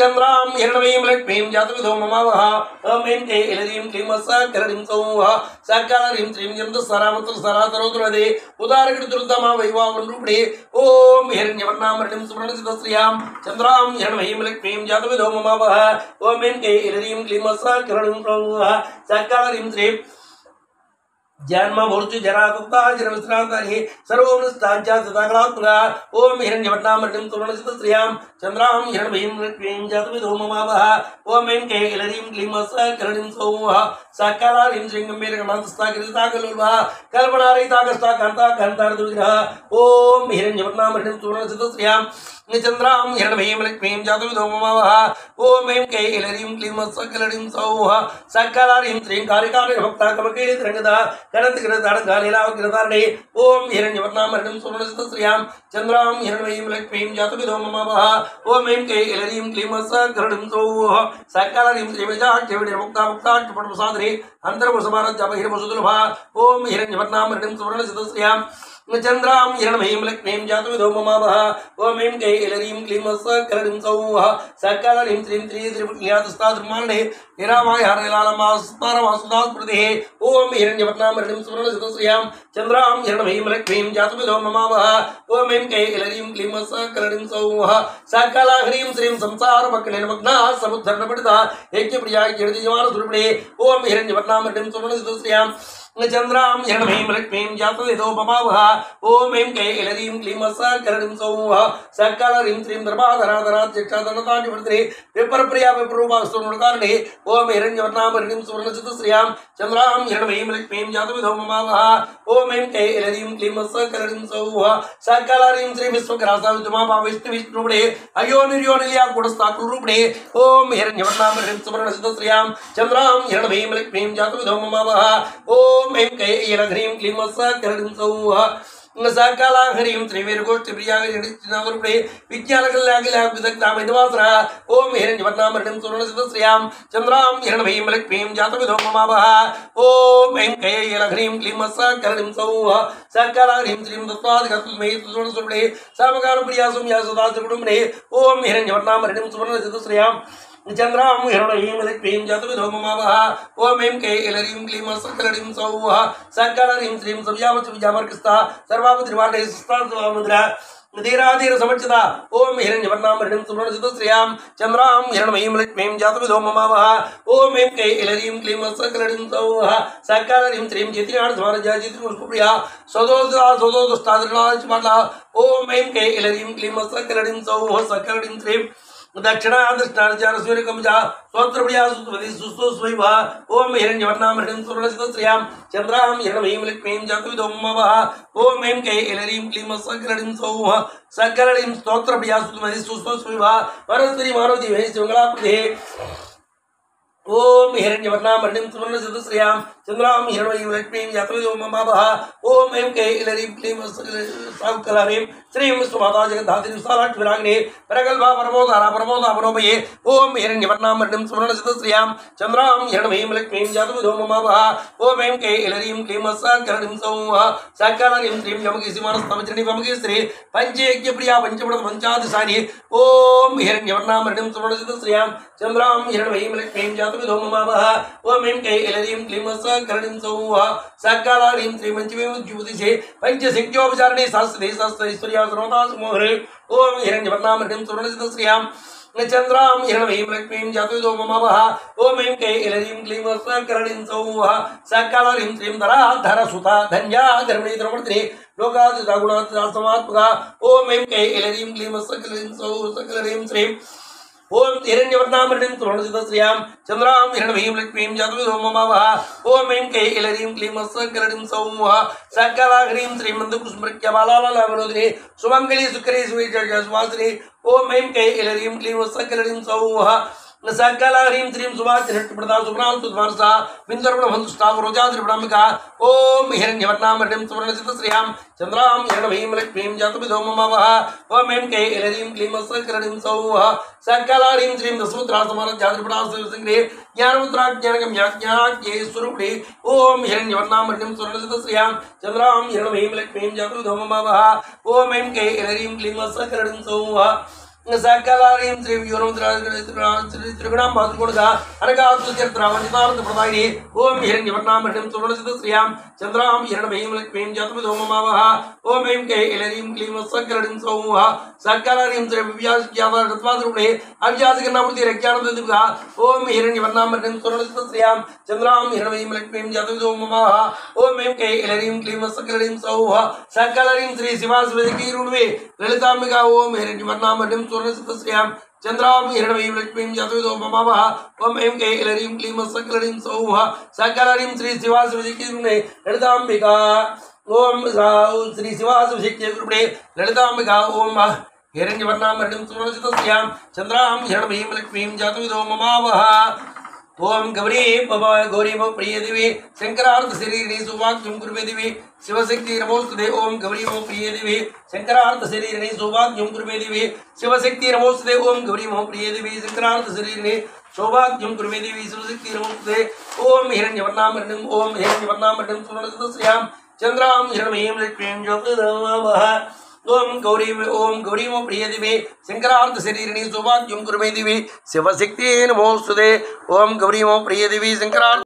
S1: चंद्रां हिरण्मयीं लक्ष्मीं जातविदो ममावः ओम ऐं कैलरीं क्लीं साकरणीं सौः साकाला ह्रीं श्रीं जन्तुसरामन्तरसरातरोदुरदे उदारकृतुर्दम वैवावरूपिणे ओम हिरण्यवर्णां हरिं सुवर्णसित श्रियां चंद्रां हिरण्मयीं लक्ष्मीं जातविदो ममावः ओम ऐं कैलरीं क्लीं साकरणीं सौः साकाला ह्रीं श्रीं जन्म मूर्ति जरा दुःखा जन्मस्त्रान्तानि सर्वोपनिष्ठाञ्च सदाकलात्मका ओम हिरण्यवर्णां हरिं सुवर्णसित श्रियां चंद्रां हिरण्मयीं लक्ष्मीं जातविदो ममावः ओम ऐं कैलरीं क्लीं साकरणीं सौः साकाला ह्रीं श्रीं गम्भीरगणान्तस्थाकृतिताकलोल्भा कल्पनारहिताकष्टाकान्ता कान्तार्धविग्रहः ओम हिरण्यवर्णां हरिं सुवर्णसित श्रियां चंद्रां हिरण्मयीं लक्ष्मीं जातविदो ममावः ओम ऐं कैलरीं क्लीं सकलरीं सौः सकलारीं श्रीं कारिकारि भक्ता कमकेलि त्रिंगदा कनन्तकृताडङ्गालीलावकृतारणे ओम हिरण्यवर्णां हरिणीं सुवर्णसितश्रियां चंद्रां हिरण्मयीं लक्ष्मीं जातविदो ममावः ओम ऐं कैलरीं क्लीं सकलरीं सौः सकलारीं श्रीमेजाक्षविनिर्मुक्ता मुक्ताक्षपटप्रसादने अन्तर्वसमानजपहिर्वसुदुलभा ओम हिरण्यवर्णां हरिणीं सुवर्णसितश्रियां चंद्रां हिरण्मयीं लक्ष्मीं जातविदो ममावः ओम ऐं कैलरीं क्लीं सकलरीं सौः सकलरीं श्रीं त्रिपुर्यातस्ताद्रुमाणे निरामायहरलालमास्मारमासुदास्मृतिः ओम हिरण्यवर्णां हरिणीं सुवर्णसितश्रियां चंद्रां हिरण्मयीं लक्ष्मीं जातविदो ममावः ओम ऐं कैलरीं क्लीं सकलरीं सौः सकलह्रीं श्रीं संसारमग्निर्मग्ना समुद्धरणपठिता यज्ञप्रिया कीर्तिजमानसुरपणे ओम हिरण्यवर्णां हरिणीं सुवर्णसितश्रियां चंद्रां हिरण्मयीं लक्ष्मीं जातविदो ममावः ओम ऐं कैलरीं क्लीं सकलरीं सौः सकलरीं श्रीं दर्भाधराधराध्यक्षाधनताटिवर्तने विप्रप्रिया विप्ररूपास्तुनुकारणे ओम हिरण्यवर्णां हरिणीं सुवर्णसितश्रियां चंद्रां हिरण्मयीं लक्ष्मीं जातविदो ममावः ओम ऐं कैलरीं क्लीं सकलरीं सौः सकलरीं श्री विश्वग्रासाविद्युमा विष्णुरूपणे अयोनिर्योनिल्या गुणस्थाकुरूपणे ओम हिरण्यवर्णां हरिणीं सुवर्णसितश्रियां चंद्रां हिरण्मयीं लक्ष्मीं जातविदो ममावः ओम ऐं कैलरीं क्लीं सकलरीं सौः सकलाहरीं त्रिवीरगोष्ठीप्रियागणे विज्ञानकल्याकल्याविदग्धामिदवासरा ओम हिरण्यवर्णां हरिणीं सुवर्णसितश्रियां चंद्रां हिरण्मयीं लक्ष्मीं जातविदो ममावः ओम ऐं कैलरीं क्लीं सकलरीं सौः सकलाहरीं श्रीं दत्तादिगतस्मै सुवर्णस्वरूपणे सामगानप्रिया सौम्या सदा त्रिकुटुम्बणे ओम हिरण्यवर्णां हरिणीं सुवर्णसितश्रियां चंद्रां हिरण्मयीं लक्ष्मीं जातविदो ममावः ओम ऐं कैलरीं क्लीं सकलरीं सौः सकलरीं श्रीं सव्यामर्कस्था सर्वापतिर्वाणेस्तामुद्रा धीराधीर समर्चिता ओम हिरण्यवर्णां हरिणीं सुवर्णसितश्रियां चंद्रां हिरण्मयीं लक्ष्मीं जातविदो ममावः ओम ऐं कैलरीं क्लीं सकलरीं सौः सकलरीं श्रीं जितिनाथसमानजाजित्रिपुष्पप्रिया स्वदोदुष्टादिर्णाचमाला ओम ऐं कैलरीं क्लीं सकलरीं सौः सकलरीं श्रीं दक्षिणा दक्षिणाचारस्वीरकमजा स्वत्रप्रिया सुस्वैवा ओम हिरण्यवर्णां हरिणीं सुवर्णसितश्रियां चंद्रां हिरण्मयीं लक्ष्मीं जातविदो ममावः ओम ऐं कैलरीं क्लीं सकलरीं सौः सकलरीं स्तोत्रप्रिया सुस्वैवा वनस्पति मानवती मंगलाप्रतिः ओम हिरण्यवर्णां हरिणीं सुवर्णसितश्रियां चंद्रां हिरण्मयीं लक्ष्मीं जातविदो ममावः ओम ऐं कैलरीं क्लीं सकलरीं श्रीं विश्वमाता जगद्धात्री विशालाक्षिराग्ने प्रगल्भा परमोदारा परमोदा मनोमये ओम हिरण्यवर्णां हरिणीं सुवर्णसितश्रियां चंद्रां हिरण्मयीं लक्ष्मीं जातविदो ममावः ओम ऐं कैलरीं क्लीं सकलरीं सौः सकलरीं श्रीं यमकेशिमानस्तमचरणी वमकेश्री पंचयज्ञप्रिया पंचमृतपञ्चादिशानि ओम हिरण्यवर्णां हरिणीं सुवर्णसितश्रियां चंद्रां हिरण्मयीं लक्ष्मीं जातविदो ममावः ओम ऐं कैलरीं क्लीं सकलरीं सौः सकलरीं श्रीं पंचविंशतिसे पंचसंख्योपचारिणे सहस्रे सहस्रैश्वर्या सर्वदासमोहरे ओम हिरण्यवर्णां हरिणीं सुवर्णसितश्रियां चंद्रां हिरण्मयीं लक्ष्मीं जातविदो ममावः ओम ऐं कैलरीं क्लीं सकलरीं सौः सकलरीं श्रीं धराधरसुता धन्या धर्मिणी द्रवणिनी लोकादिता गुणादिता समात्मका ओम ऐं कैलरीं क्लीं सकलरीं सौः सकलरीं श्रीं ओम हिरण्यवर्णां हरिणीं सुवर्णसितश्रियां चंद्रां हिरण्मयीं लक्ष्मीं जातविदो ममावः ओम ऐं कैलरीं क्लीं सकलरीं सौः सकलाहरीं श्रीमन्तकुसुमृत्यबालालालविनोदिनी सुमङ्गली सुकरी सुवासिनी ओम ऐं कैलरीं क्लीं सकलरीं सौः सकलह्रीं श्रीं सुभाषिनट्टप्रदा सुप्रां सुद्वारसा बिन्दर्पणमन्तुष्टावरोजाद्रिप्राम्बिका ओम हिरण्यवर्णां हरिणीं सुवर्णसितश्रियां चंद्रां हिरण्मयीं लक्ष्मीं जातविदो ममावः ओम ऐं कैलरीं क्लीं सकलरीं सौः सकलह्रीं श्रीं दशमुद्रासमानजाद्रिप्रासंग्रे ज्ञानमुद्राज्ञानगम्याज्ञाज्ञे स्वरूपिणे ओम हिरण्यवर्णां हरिणीं सुवर्णसितश्रियां चंद्रां हिरण्मयीं लक्ष्मीं जातविदो ममावः ओम ऐं कैलरीं क्लीं सकलरीं सौः सकलरीं श्रीं त्रिगुणां भातृगुणगा अनगात्मचरित्रावनितार्थप्रदायिनी ओम हिरण्यवर्णां हरिणीं सुवर्णसितश्रियां चंद्रां हिरण्मयीं लक्ष्मीं जातविदो ममावः ओम ऐं कैलरीं क्लीं सकलरीं सौः सकलरीं श्रीं विव्यासज्ञातरूपिणे अव्यासकर्णामूर्तिरज्ञानदीपिका ओम हिरण्यवर्णां हरिणीं सुवर्णसितश्रियां चंद्रां हिरण्मयीं लक्ष्मीं जातविदो ममावः ओम ऐं कैलरीं क्लीं सकलरीं सौः सकलरीं श्री शिवासवेदकीरुण्वे ललिताम्बिका ओम हिरण्यवर्णां हरिणीं सुवर्णसितश्रियां चंद्रां हिरण्मयीं लक्ष्मीं जातविदो ममावः ओम ऐं कैलरीं क्लीं सकलरीं सौः सकलरीं श्री शिवासवेदकीरुण्वे ललिताम्बिका ओम श्री शिवासवेदकीरुण्वे ललिताम्बिका ओम हिरण्यवर्णामरणिं सुवर्णरजतस्यां चन्द्रां हिरण्मयीं लक्ष्मीं जातविदो ममावह ओम गौरी भव गौरी भव प्रिय देवी शंकरार्थ शरीरिणी सौभाग्यं कुर्मे देवी शिवशक्ति नमोस्तुते ओम गौरी भव प्रिय देवी शंकरार्थ शरीरिणी सौभाग्यं कुर्मे देवी शिवशक्ति नमोस्तुते ओम गौरी भव प्रिय देवी शंकरार्थ शरीरिणी सौभाग्यं कुर्मे देवी शिवशक्ति नमोस्तुते ओम हिरण्यवर्णामरणिं सुवर्णरजतस्यां चन्द्रां हिरण्मयीं लक्ष्मीं ज्योतिर्मवः ओम गौरी मो प्रिय दिवे शंकरार्थ शरीरिणी सौभाग्यं कुर्मे दिवे शिवशक्ति नमोस्तुते ओम गौरी मो प्रिय दिवे शंकरार्थ